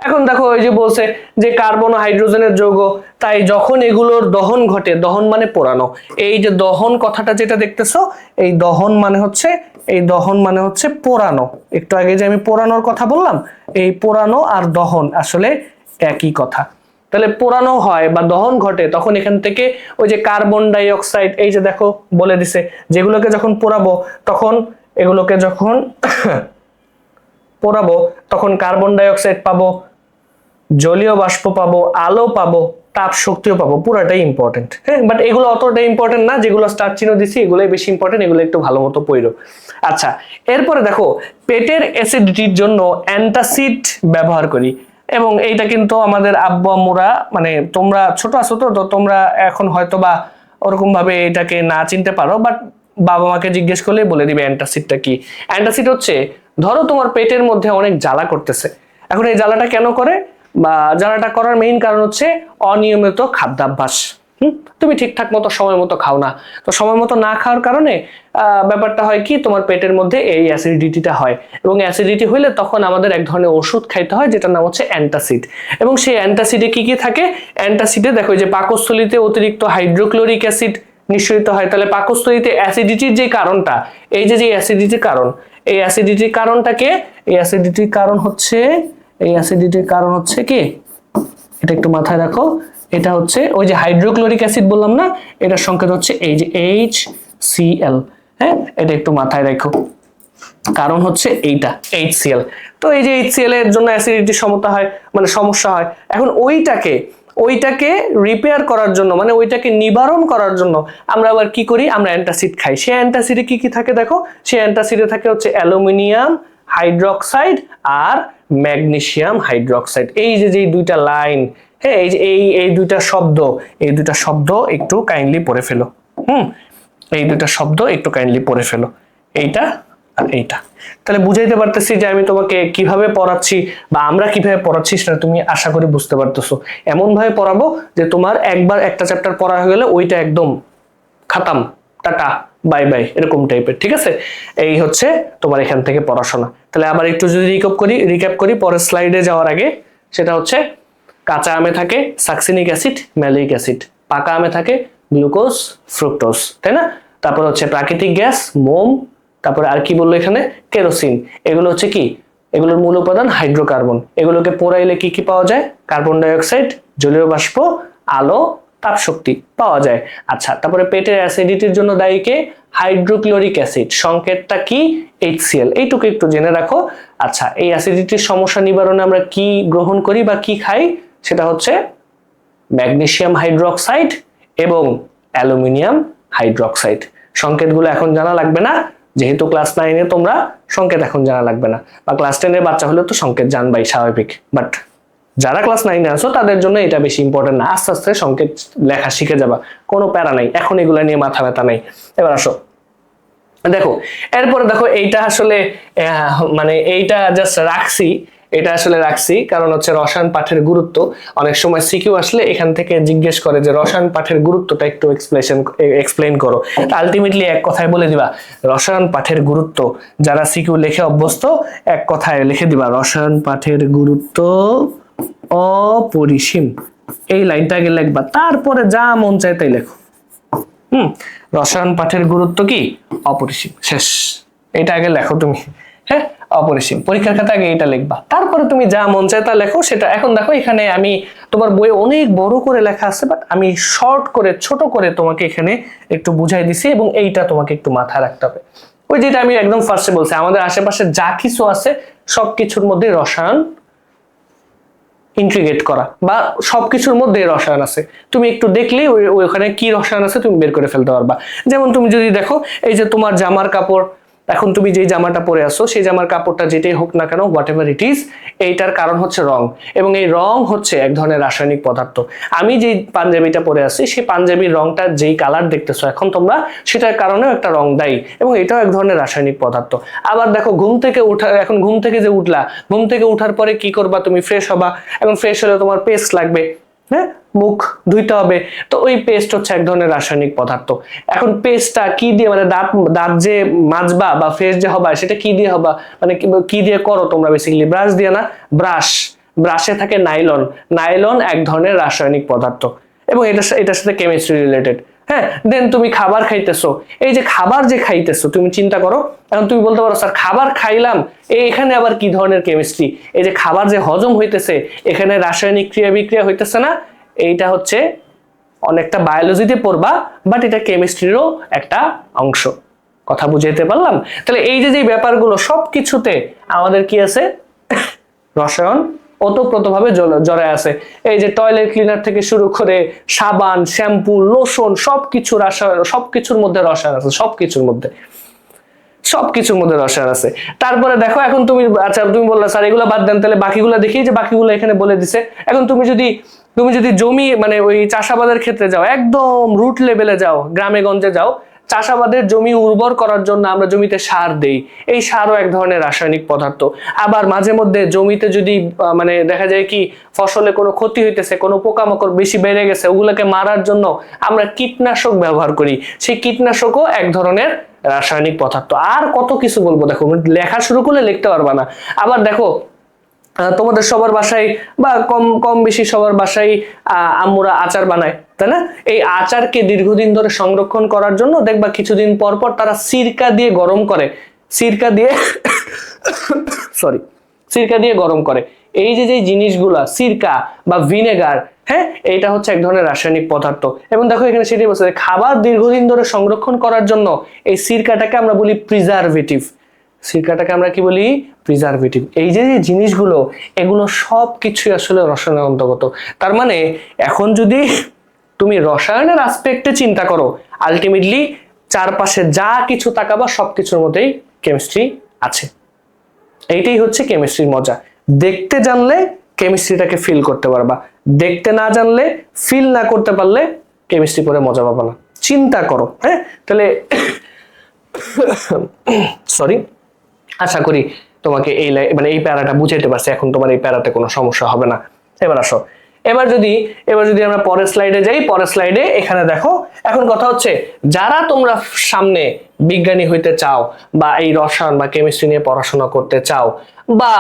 এখন দেখো ওই যে বলছে যে কার্বন ও হাইড্রোজেনের যৌগ, তাই যখন এগুলোর দহন ঘটে, দহন মানে পোড়ানো, এই যে দহন কথাটা যেটা দেখতেছো, এই দহন মানে হচ্ছে পোড়ানো। একটু আগে যে আমি পোড়ানোর কথা বললাম, এই পোড়ানো আর দহন আসলে একই কথা। তাহলে পোড়ানো হয় বা দহন ঘটে, তখন এখান থেকে ওই যে কার্বন ডাই অক্সাইড, এই যে দেখো বলে দিছে, যেগুলোকে যখন পোড়াবো তখন এগুলোকে যখন পোড়াবো তখন কার্বন ডাই অক্সাইড পাবো, জলীয় বাষ্প পাবো, আলো পাবো, তাপ শক্তিও পাবো। পুরাটাই ইম্পর্টেন্ট। হ্যাঁ, বাট এগুলো অতটা ইম্পর্টেন্ট না, যেগুলো স্টার চিহ্ন দিছি এগুলোই বেশি ইম্পর্টেন্ট, এগুলো একটু ভালো মতো পড়ো। আচ্ছা, এরপরে দেখো পেটের অ্যাসিডিটির জন্য অ্যান্টাসিড ব্যবহার করি, এবং এইটা কিন্তু আমাদের আব্বু আম্মুরা, মানে তোমরা ছোট আছো তো তোমরা এখন হয়তো বা ওরকম ভাবে এটাকে না চিনতে পারো, বাট বাবা মাকে জিজ্ঞেস করলে বলে দিবে অ্যান্টাসিডটা কি। অ্যান্টাসিড হচ্ছে, ধরো তোমার পেটের মধ্যে অনেক জ্বালা করতেছে, এখন এই জ্বালাটা কেন করে বা জ্বালাটা করার মেইন কারণ হচ্ছে অনিয়মিত খাদ্যাভ্যাস। তুমি ঠিকঠাক মতো সময় মতো খাও না, তো সময় মতো না খাওয়ার কারণে ব্যাপারটা হয় কি, তোমার পেটের মধ্যে এই অ্যাসিডিটিটা হয়, এবং অ্যাসিডিটি হলে তখন আমাদের এক ধরনের ওষুধ খাইতে হয় যেটার নাম হচ্ছে অ্যান্টাসিড। এবং সেই অ্যান্টাসিডে কি কি থাকে? অ্যান্টাসিডে দেখো যে পাকস্থলীতে অতিরিক্ত হাইড্রোক্লোরিক অ্যাসিড নিঃসরিত হয়। তাহলে পাকস্থলীতে অ্যাসিডিটির যে কারণটা, এই যে অ্যাসিডিটির কারণ, এই অ্যাসিডিটির কারণটাকে, এই অ্যাসিডিটির কারণ হচ্ছে কি, এটা একটু মাথায় রাখো, এটা হচ্ছে ওই যে হাইড্রোক্লোরিক অ্যাসিড বললাম না, এটার সংকেত হচ্ছে এই যে HCl। হ্যাঁ, এটা একটু মাথায় রাখো, কারণ হচ্ছে এইটা HCl। তো এই যে HCl এর জন্য অ্যাসিডিটি সমস্যা হয়। এখন ওইটাকে রিপেয়ার করার জন্য, মানে ওইটাকে নিবারণ করার জন্য আমরা আবার কি করি? আমরা অ্যান্টাসিড খাই। সেই অ্যান্টাসিডে কি কি থাকে দেখো, সেই অ্যান্টাসিডে থাকে হচ্ছে অ্যালুমিনিয়াম হাইড্রোক্সাইড আর ম্যাগনেসিয়াম হাইড্রোক্সাইড। এই যে দুইটা লাইন, হ্যাঁ, এই দুইটা শব্দ একটু কাইন্ডলি পড়ে ফেলো। এই দুইটা শব্দ একটু কাইন্ডলি পড়ে ফেলো, এইটা আর এইটা। তাহলে বুঝাইতে পারতেছি যে আমি তোমাকে কিভাবে পড়াচ্ছি বা আমরা কিভাবে পড়াচ্ছি, সেটা তুমি আশা করি বুঝতে পারতেছো। এমন ভাবে পড়াবো যে তোমার একবার একটা চ্যাপ্টার পড়া হয়ে গেলে ওইটা একদম খাতাম, টাটা বাই বাই, এরকম টাইপের। ঠিক আছে, এই হচ্ছে তোমার এখান থেকে পড়াশোনা। তাহলে আবার একটু যদি রিক্যাপ করি পরের স্লাইডে যাওয়ার আগে, সেটা হচ্ছে কাঁচা আমে থাকে সাকসিনিক অ্যাসিড, ম্যালিক অ্যাসিড, পাকা আমে থাকে গ্লুকোজ, ফ্রুক্টোজ, তাই না? তারপর হচ্ছে প্রাকৃতিক গ্যাস, মোম, তারপরে আর কি বললো এখানে, কেরোসিন। এগুলো হচ্ছে কি, এগুলোর মূল উপাদান হাইড্রোকার্বন। এগুলোকে পোড়াইলে কি কি পাওয়া যায়? কার্বন ডাই অক্সাইড, জলীয় বাষ্প, আলো, তাপ শক্তি পাওয়া যায়। আচ্ছা, তারপরে পেটের অ্যাসিডিটির জন্য দায়ী কে? হাইড্রোক্লোরিক অ্যাসিড, সংকেতটা কি? HCl। এইটুকু একটু জেনে রাখো। আচ্ছা, এই অ্যাসিডিটির সমস্যা নিবারণে আমরা কি গ্রহণ করি বা কি খাই? সেটা হচ্ছে ম্যাগনেসিয়াম হাইড্রোক্সাইড এবং অ্যালুমিনিয়াম হাইড্রোক্সাইড। সংকেতগুলো এখন জানা লাগবে না, যেহেতু ক্লাস 9-এ তোমরা, সংকেত এখন জানা লাগবে না, বা ক্লাস 10-এর বাচ্চা হলে তো সংকেত জানবাই, স্বাভাবিক। বাট যারা ক্লাস 9-এ আছো তাদের জন্য এটা বেশি ইম্পর্টেন্ট না, আস্তে আস্তে সংকেত লেখা শিখে যাবা, কোনো প্যারা নাই, এখন এগুলা নিয়ে মাথা ব্যথা নাই। এবার আসো দেখো, এরপরে দেখো এইটা আসলে মানে এইটা জাস্ট রাখছি কারণ হচ্ছে রসায়ন পাঠের গুরুত্ব। অনেক সময় সিকিউ আসলে এখান থেকে জিজ্ঞেস করে যে রসায়ন পাঠের গুরুত্বটা একটু এক্সপ্লেইন করো। আলটিমেটলি এক কথায় বলে দিবা রসায়ন পাঠের গুরুত্ব। যারা সিকিউ লিখে অভ্যস্ত, এক কথায় লিখে দিবা রসায়ন পাঠের গুরুত্ব অপরিসীম। এই লাইনটা আগে লিখবা, তারপরে যা মন চায় তাই লেখো। রসায়ন পাঠের গুরুত্ব কি? অপরিসীম। শেষ, এটা আগে লেখো তুমি। হ্যাঁ, অপরিসীম। পরীক্ষার খাতা আগে এটা লিখবা, তারপরে তুমি যা মন চায় তা লেখো। সেটা এখন দেখো এখানে আমি তোমার বইয়ে অনেক বড় করে লেখা আছে, বাট আমি শর্ট করে ছোট করে তোমাকে এখানে একটু বুঝাই দিছি, এবং এইটা তোমাকে একটু মাথায় রাখতে হবে। ওই যেটা আমি একদম ফার্স্টে বলছি, আমাদের আশেপাশে যা কিছু আছে সবকিছুর মধ্যে রসায়ন ইন্টিগ্রেট করা, বা সবকিছুর মধ্যে রসায়ন আছে, তুমি একটু দেখলেই ওখানে কি রসায়ন আছে তুমি বের করে ফেলতে পারবা। যেমন তুমি যদি দেখো এই যে তোমার জামার কাপড়, এখন তুমি যে জামাটা পরে আসো সেই জামার কাপড়টা যেটাই হোক না কেন, হোয়াট এভার ইট ইজ, এইটার কারণ হচ্ছে রং, এবং এই রং হচ্ছে এক ধরনের রাসায়নিক পদার্থ। আমি যে পাঞ্জাবিটা পরে আছি সেই পাঞ্জাবির রংটা যেই কালার দেখতেছো এখন তোমরা, সেটার কারণেও একটা রং দায়ী, এবং এটাও এক ধরনের রাসায়নিক পদার্থ। আবার দেখো ঘুম থেকে উঠা, এখন ঘুম থেকে যে উঠলা, ঘুম থেকে উঠার পরে কি করবা, তুমি ফ্রেশ হবা, এখন ফ্রেশ হলে তোমার পেস্ট লাগবে, হ্যাঁ, মুখ ধুইতে হবে, তো ওই পেস্ট হচ্ছে এক ধরনের রাসায়নিক পদার্থ। এখন পেস্টটা কি দিয়ে, মানে দাঁত দাঁত যে মাজবা বা ফ্রেশ যে হবা সেটা কি দিয়ে হবা, মানে কি দিয়ে করো তোমরা, বেসিক্যালি ব্রাশ দিয়ে না, ব্রাশে থাকে নাইলন, নাইলন এক ধরনের রাসায়নিক পদার্থ, এবং এটার সাথে কেমিস্ট্রি রিলেটেড। হ্যাঁ, দেন তুমি খাবার খাইতেছো, এই যে খাবার যে খাইতেছো তুমি চিন্তা করো, এখন তুমি বলতে পারো স্যার খাবার খাইলাম, এখানে আবার কি ধরনের কেমিস্ট্রি, এই যে খাবার যে হজম হইতেছে এখানে রাসায়নিক ক্রিয়া বিক্রিয়া হইতেছে না, এইটা হচ্ছে অনেকটা বায়োলজিতে পড়বা, বাট এটা কেমিস্ট্রিরও একটা অংশ। কথা বুঝাইতে পারলাম? তাহলে এই যে ব্যাপারগুলো সবকিছুতে আমাদের কি আছে, রসায়ন ওতপ্রোতভাবে জড়ায় আছে। এই যে টয়লেট ক্লিনার থেকে শুরু করে সাবান, শ্যাম্পু, লোশন, সবকিছু রাসায়ন, সবকিছুর মধ্যে রসায়ন আছে, সবকিছুর মধ্যে রসায়ন আছে। তারপরে দেখো এখন তুমি, আচ্ছা তুমি বললা স্যার এগুলো বাদ দেন, তাহলে বাকিগুলো দেখি, যে বাকিগুলো এখানে বলে দিছে। এখন তুমি যদি জমি, মানে ওই চাষাবাদের ক্ষেত্রে যাও, একদম রুট লেভেলে যাও, গ্রামে গঞ্জে যাও, চাষাবাদের জমি উর্বর করার জন্য আমরা জমিতে সার দেই, এই সারও এক ধরনের রাসায়নিক পদার্থ। আবার মাঝে মধ্যে জমিতে যদি মানে দেখা যায় কি ফসলে কোনো ক্ষতি হইতেছে, কোনো পোকামাকড় বেশি বেড়ে গেছে, ওগুলোকে মারার জন্য আমরা কীটনাশক ব্যবহার করি, সেই কীটনাশকও এক ধরনের রাসায়নিক পদার্থ। আর কত কিছু বলবো, দেখো লেখা শুরু করলে লিখতে পারবা না। আবার দেখো তোমাদের সবার বাসায় বা কম বেশি সবার বাসায় আম্মুরা আচার বানায়, তাই না? এই আচারকে দীর্ঘদিন ধরে সংরক্ষণ করার জন্য দেখবা কিছুদিন পর পর তারা সিরকা দিয়ে গরম করে, সিরকা দিয়ে গরম করে। এই যে জিনিসগুলা সিরকা বা ভিনেগার, হ্যাঁ, এটা হচ্ছে এক ধরনের রাসায়নিক পদার্থ। এবং দেখো এখানে সেটাই বলছে, খাবার দীর্ঘদিন ধরে সংরক্ষণ করার জন্য এই সিরকাটাকে আমরা বলি প্রিজারভেটিভ, সিরকাটাকে আমরা কি বলি, প্রিজারভেটিভ। এই যে জিনিসগুলো, এগুলো সব কিছুই আসলে রসায়নের অন্তর্গত। তার মানে এখন যদি তুমি রসায়নের আসপেক্টে চিন্তা করো, আলটিমেটলি চারপাশে যা কিছু তাকাবা সবকিছুর মধ্যেই কেমিস্ট্রি আছে। এইটাই হচ্ছে কেমিস্ট্রির মজা। দেখতে জানলে কেমিস্ট্রিটাকে ফিল করতে পারবা, দেখতে না জানলে, ফিল না করতে পারলে কেমিস্ট্রি পড়ে মজা পাবা না। চিন্তা করো, হ্যাঁ। তাহলে সরি, আশা করি তোমাকে এই প্যারাটা বুঝাইতে পারছি, এখন তোমার এই প্যারাতে কোনো সমস্যা হবে না। এবার আসো, এবার যদি আমরা পরের স্লাইডে যাই, পরের স্লাইডে এখানে দেখো, এখন কথা হচ্ছে যারা তোমরা সামনে বিজ্ঞানী হইতে চাও, বা এই রসায়ন বা কেমিস্ট্রি নিয়ে পড়াশোনা করতে চাও, বা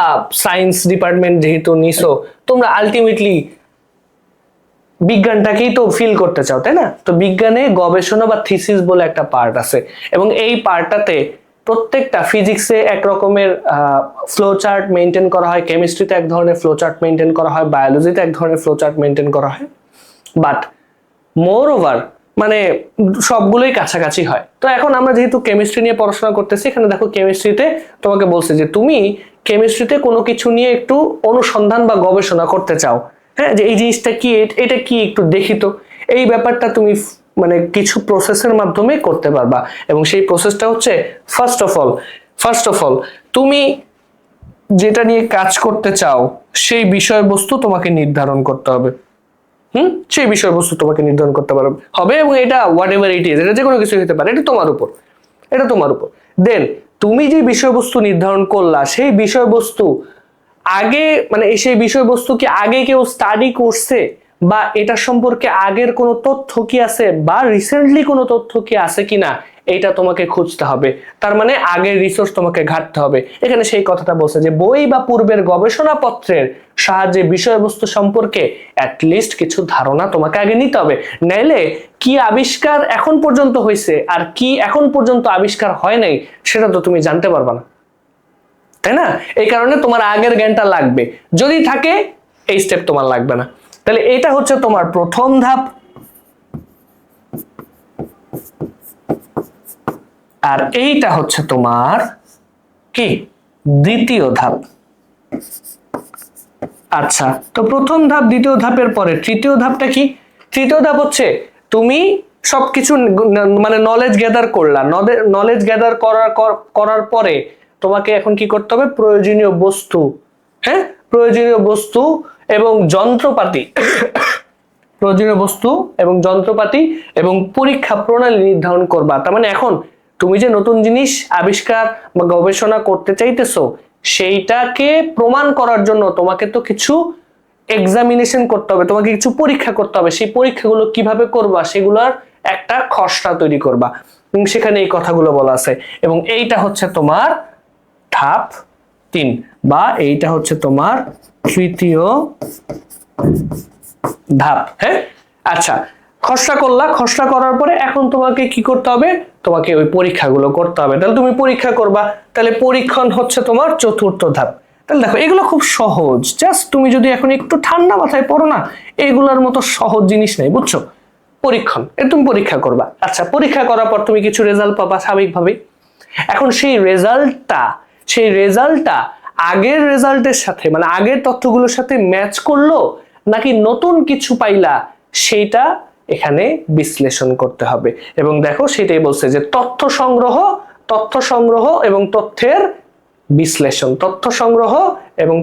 সায়েন্স ডিপার্টমেন্ট যেহেতু নিছো, তোমরা আলটিমেটলি বিজ্ঞানটাকেই তো ফিল করতে চাও, তাই না? তো বিজ্ঞানে গবেষণা বা থিসিস বলে একটা পার্ট আছে, এবং এই পার্টটাতে প্রত্যেকটা ফিজিক্সে এক রকমের ফ্লো চার্ট মেনটেন করা হয়, কেমিস্ট্রিতে এক ধরনের ফ্লো চার্ট মেনটেন করা হয়, বায়োলজিতে এক ধরনের ফ্লো চার্ট মেনটেন করা হয়, বাট মোর ওভার মানে সবগুলোই কাছাকাছি হয়। তো এখন আমরা যেহেতু কেমিস্ট্রি নিয়ে পড়াশোনা করতেছি, এখানে দেখো কেমিস্ট্রিতে তোমাকে বলছে যে তুমি কেমিস্ট্রিতে কোনো কিছু নিয়ে একটু অনুসন্ধান বা গবেষণা করতে চাও, হ্যাঁ, যে এই জিনিসটা কি, এটা কি একটু দেখি তো, এই ব্যাপারটা তুমি মানে কিছু প্রসেসের মাধ্যমে করতে পারবা। এবং সেই প্রসেসটা হচ্ছে ফার্স্ট অফ অল তুমি যেটা নিয়ে কাজ করতে চাও সেই বিষয়বস্তু তোমাকে নির্ধারণ করতে হবে। সেই বিষয়বস্তু তোমাকে নির্ধারণ করতে হবে, এবং এটা হোয়াট এভার ইট ইজ, এটা যে কোনো কিছু হতে পারে, এটা তোমার উপর। দেন তুমি যে বিষয়বস্তু নির্ধারণ করলা, সেই বিষয়বস্তু আগে, মানে সেই বিষয়বস্তু কি আগে কেউ স্টাডি করছে, বা এটা সম্পর্কে আগের কোনো তথ্য কি আছে, বা রিসেন্টলি কোনো তথ্য কি আছে কিনা, এইটা তোমাকে খুঁজতে হবে। তার মানে আগের রিসোর্স তোমাকে ঘাটতে হবে। এখানে সেই কথাটা বলছে যে বই বা পূর্বের গবেষণাপত্রের সাহায্যে বিষয়বস্তু সম্পর্কে অ্যাটলিস্ট কিছু ধারণা তোমাকে আগে নিতে হবে, নাইলে কি আবিষ্কার এখন পর্যন্ত হয়েছে আর কি এখন পর্যন্ত আবিষ্কার হয় নাই সেটা তো তুমি জানতে পারবে না, তাই না? এই কারণে তোমার আগের জ্ঞানটা লাগবে, যদি থাকে এই স্টেপ তোমার লাগবে না। তাহলে এটা হচ্ছে তোমার প্রথম ধাপ, আর এইটা হচ্ছে তোমার কি দ্বিতীয় ধাপ। আচ্ছা, তো প্রথম ধাপ দ্বিতীয় ধাপের পরে তৃতীয় ধাপটা কি? তৃতীয় ধাপ হচ্ছে তুমি সবকিছু মানে নলেজ গ্যাদার করলা। নলেজ গ্যাদার করার পরে তোমাকে এখন কি করতে হবে? প্রয়োজনীয় বস্তু, হ্যাঁ, প্রয়োজনীয় বস্তু এবং যন্ত্রপাতি প্রয়োজনীয় বস্তু এবং যন্ত্রপাতি এবং পরীক্ষা প্রণালী নির্ধারণ করবা। তার মানে এখন তুমি যে নতুন জিনিস আবিষ্কার বা গবেষণা করতে চাইতেছো, সেইটাকে প্রমাণ করার জন্য তোমাকে তো কিছু এক্সামিনেশন করতে হবে, তোমাকে কিছু পরীক্ষা করতে হবে। সেই পরীক্ষাগুলো কিভাবে করবা সেগুলোর একটা খসড়া তৈরি করবা, এবং সেখানে এই কথাগুলো বলা আছে। এবং এইটা হচ্ছে তোমার ধাপ 3, বা এইটা হচ্ছে তোমার তৃতীয় ধাপ। হ্যাঁ, আচ্ছা, খসড়া করলা। খসড়া করার পরে এখন তোমাকে কি করতে হবে? তোমাকে ওই পরীক্ষাগুলো করতে হবে। তাহলে তুমি পরীক্ষা করবা, তাহলে পরীক্ষণ হচ্ছে তোমার চতুর্থ ধাপ। তাহলে দেখো এগুলো খুব সহজ, জাস্ট তুমি যদি এখন একটু ঠান্ডা মাথায় পড়ো না, এগুলোর মতো সহজ জিনিস নেই, বুঝছো? পরীক্ষণ, তুমি পরীক্ষা করবা। আচ্ছা, পরীক্ষা করার পর তুমি কিছু রেজাল্ট পাবা স্বাভাবিকভাবে। এখন সেই রেজাল্টটা আগের রেজাল্টের সাথে, মানে আগের তথ্যগুলোর সাথে ম্যাচ করলো নাকি নতুন কিছু পাইলা, সেইটা এখানে বিশ্লেষণ করতে হবে। এবং দেখো সেটাই বলছে যে তথ্য সংগ্রহ এবং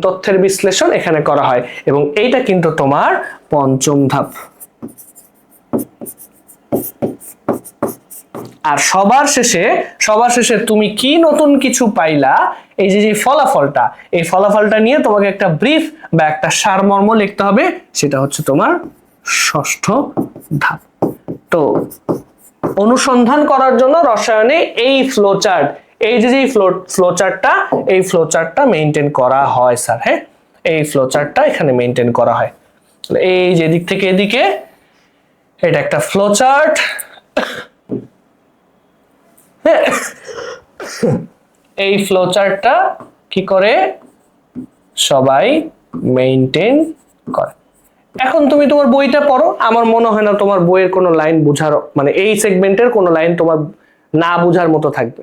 তথ্যের বিশ্লেষণ এখানে করা হয়। এবং এইটা কিন্তু তোমার পঞ্চম ধাপ। আর সবার শেষে তুমি কি নতুন কিছু পাইলা, এই যে এই ফলাফলটা নিয়ে তোমাকে একটা ব্রিফ বা একটা সারমর্ম লিখতে হবে, সেটা হচ্ছে তোমার ষষ্ঠ ধাপ। তো অনুসন্ধান করার জন্য রসায়নে এই ফ্লোচার্ট, এই যে ফ্লোচার্টটা মেইনটেইন করা হয় স্যার। হ্যাঁ, এই ফ্লোচার্টটা এখানে মেইনটেইন করা হয়। এই যে দিক থেকে এদিকে এটা একটা ফ্লোচার্ট। এই ফ্লোচার্টটা কি করে সবাই মেইনটেইন করে। এখন তুমি তোমার বইটা পড়ো, আমার মনে হয় না তোমার বইয়ের কোনো লাইন বুঝার, মানে এই সেগমেন্টের কোনো লাইন তোমার না বুঝার মতো থাকবে।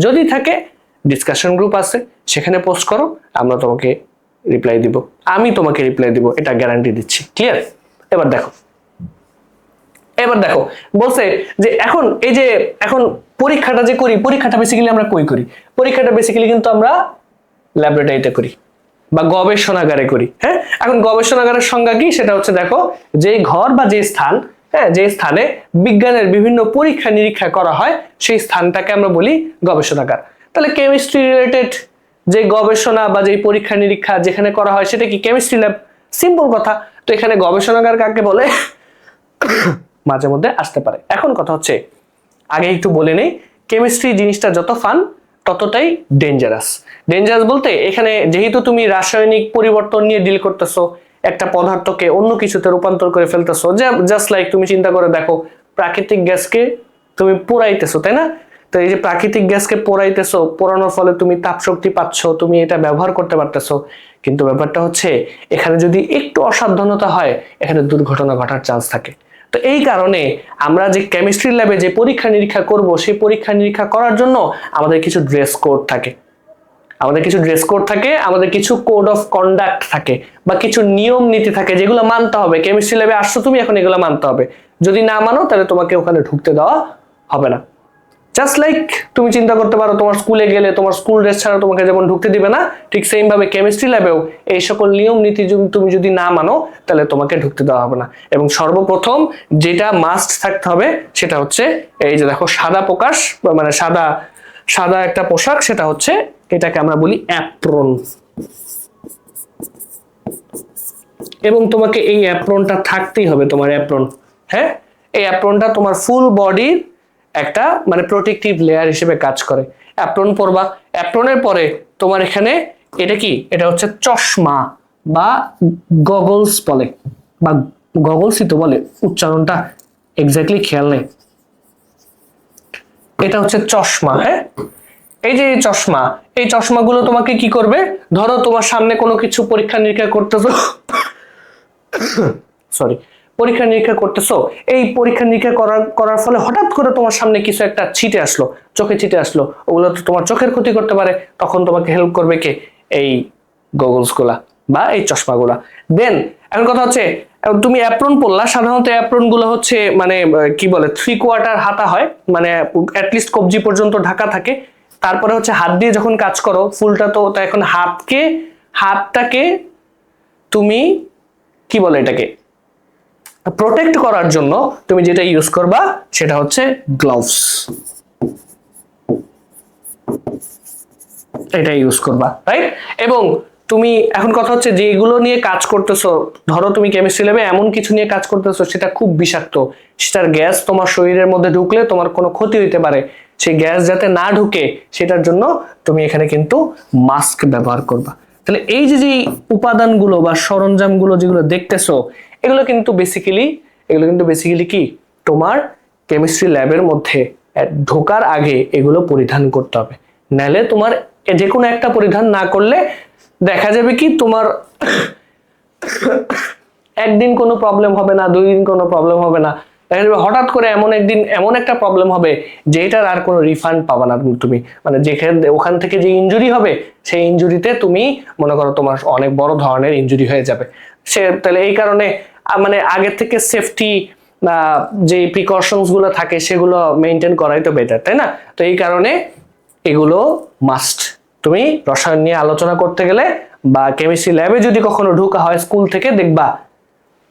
যদি থাকে ডিসকাশন গ্রুপ আছে, সেখানে পোস্ট করো, আমরা তোমাকে রিপ্লাই দিব, আমি তোমাকে রিপ্লাই দিব, এটা গ্যারান্টি দিচ্ছি। ক্লিয়ার? এবার দেখো বলছে যে এখন পরীক্ষাটা যে করি, পরীক্ষাটা বেসিক্যালি আমরা কই করি? পরীক্ষাটা বেসিক্যালি কিন্তু আমরা ল্যাবরেটরিতে করি বা গবেষণাগারে করি। হ্যাঁ, এখন গবেষণাগারের সংজ্ঞা কি? সেটা হচ্ছে দেখো, যে ঘর বা যে স্থান, হ্যাঁ, যে স্থানে বিজ্ঞানের বিভিন্ন পরীক্ষা নিরীক্ষা করা হয়, সেই স্থানটাকে আমরা বলি গবেষণাগার। তাহলে কেমিস্ট্রি রিলেটেড যে গবেষণা বা যে পরীক্ষা নিরীক্ষা যেখানে করা হয়, সেটা কি কেমিস্ট্রি ল্যাব? সিম্পল কথা। তো এখানে গবেষণাগার কাকে বলে মাঝে মধ্যে আসতে পারে। এখন কথা হচ্ছে, আগে একটু বলে নেই, কেমিস্ট্রি জিনিসটা যত ফান ততটাই ডেঞ্জারাস বলতে, এখানে যেহেতু তুমি রাসায়নিক পরিবর্তন নিয়ে ডিল করতেছো, একটা পদার্থকে অন্য কিছুতে রূপান্তর করে ফেলতেছো, জাস্ট লাইক তুমি চিন্তা করে দেখো, প্রাকৃতিক গ্যাসকে তুমি পোড়াইতেছো, তাই না? তো এই যে প্রাকৃতিক গ্যাসকে পোড়াইতেছো, পোড়ানোর ফলে তুমি তাপ শক্তি পাচ্ছ, তুমি এটা ব্যবহার করতে পারতেছো, কিন্তু ব্যাপারটা হচ্ছে এখানে যদি একটু অসাবধানতা হয়, এখানে দুর্ঘটনা ঘটার চান্স থাকে। তো এই কারণে আমরা যে কেমিস্ট্রি ল্যাবে যে পরীক্ষা নিরীক্ষা করব, সেই পরীক্ষা নিরীক্ষা করার জন্য আমাদের কিছু ড্রেস কোড থাকে, আমাদের কিছু কোড অফ কন্ডাক্ট থাকে, বা কিছু নিয়ম নীতি থাকে, যেগুলো মানতে হবে। কেমিস্ট্রি ল্যাবে আসছো তুমি, এখন এগুলো মানতে হবে। যদি না মানো তাহলে তোমাকে ওখানে ঢুকতে দেওয়া হবে না। জাস্ট লাইক তুমি চিন্তা করতে পারো, তোমার স্কুলে গেলে তোমার স্কুল ড্রেস ছাড়া তোমাকে যেমন ঢুকতে দিবে না, ঠিক সেম ভাবে কেমিস্ট্রি ল্যাবেও এই সকল নিয়ম নীতি তুমি যদি না মানো, তাহলে তোমাকে ঢুকতে দেওয়া হবে না। এবং সর্বপ্রথম যেটা মাস্ট থাকতে হবে, সেটা হচ্ছে এই যে দেখো সাদা প্রকাশ, মানে সাদা একটা পোশাক, সেটা হচ্ছে, এটাকে আমরা বলি অ্যাপ্রন। এবং তোমাকে এই অ্যাপ্রনটা থাকতেই হবে, তোমার অ্যাপ্রন। হ্যাঁ, এই অ্যাপ্রনটা তোমার ফুল বডির একটা মানে প্রোটেক্টিভ লেয়ার হিসেবে কাজ করে। অ্যাপ্রন পরবা, অ্যাপ্রনের পরে তোমার এখানে এটা কি? এটা হচ্ছে চশমা বা গগলস বলে, বা গগলসই তো বলে, উচ্চারণটা এক্স্যাক্টলি খেয়াল নেই। এটা হচ্ছে চশমা। হ্যাঁ, এই যে চশমা, এই চশমাগুলো তোমাকে কি করবে? ধরো তোমার সামনে কোনো কিছু পরীক্ষা নিরীক্ষা করতেছো, পরীক্ষা নিরীক্ষা করতেছো, এই পরীক্ষা নিরীক্ষা করার ফলে হঠাৎ করে তোমার সামনে কিছু একটা ছিটে আসলো, চোখে ছিটে আসলো, ওগুলো তো তোমার চোখের ক্ষতি করতে পারে। তখন তোমাকে হেল্প করবে কে? এই গগলস গুলা। বা এই চশমাগুলা। দেন এখন কথা হচ্ছে তুমি অ্যাপ্রন পরলা, সাধারণত অ্যাপ্রন গুলো হচ্ছে মানে কি বলে 3/4 হাতা হয়, মানে অ্যাটলিস্ট কবজি পর্যন্ত ঢাকা থাকে। তারপরে হচ্ছে হাত দিয়ে যখন কাজ করো ফুলটা, তো এখন হাতটাকে তুমি কি বলে এটাকে প্রোটেক্ট করার জন্য তুমি যেটা ইউজ করবা সেটা হচ্ছে গ্লাভস। এটা ইউজ করবা, রাইট? এবং তুমি এখন কথা হচ্ছে যে এগুলো নিয়ে কাজ করতেছো, ধরো তুমি কেমিস্ট্রি ল্যাবে এমন কিছু নিয়ে কাজ করতেছো সেটা খুব বিষাক্ত, সেটার গ্যাস তোমার শরীরের মধ্যে ঢুকলে তোমার কোনো ক্ষতি হইতে পারে, সেই গ্যাস যাতে না ঢুকে সেটার জন্য তুমি এখানে কিন্তু মাস্ক ব্যবহার করবা। তাহলে এই যে যে উপাদানগুলো বা সরঞ্জামগুলো যেগুলো দেখতেছো, এগুলো কিন্তু বেসিক্যালি কি তোমার কেমিস্ট্রি ল্যাবের মধ্যে ঢোকার আগে এগুলো পরিধান করতে হবে। নাহলে তোমার যে কোনো একটা পরিধান না করলে দেখা যাবে কি তোমার একদিন কোনো প্রবলেম হবে না, 2 দিন কোনো প্রবলেম হবে না, দেখা যাবে হঠাৎ করে একদিন এমন একটা প্রবলেম হবে যেটার আর কোনো রিফান্ড পাবা না তুমি। মানে যেখানে ওখান থেকে যে ইনজুরি হবে সেই ইনজুরিতে তুমি মনে করো তোমার অনেক বড় ধরনের ইনজুরি হয়ে যাবে। তাহলে এই কারণে মানে আগে থেকে সেফটি যে প্রিকশনস গুলো থাকে সেগুলো মেনটেন করাই তো বেটার, তাই না? তো এই কারণে এগুলো মাস্ট। তুমি রসায়ন নিয়ে আলোচনা করতে গেলে বা কেমিস্ট্রি ল্যাবে যদি কখনো ঢোকা হয় স্কুল থেকে, দেখবা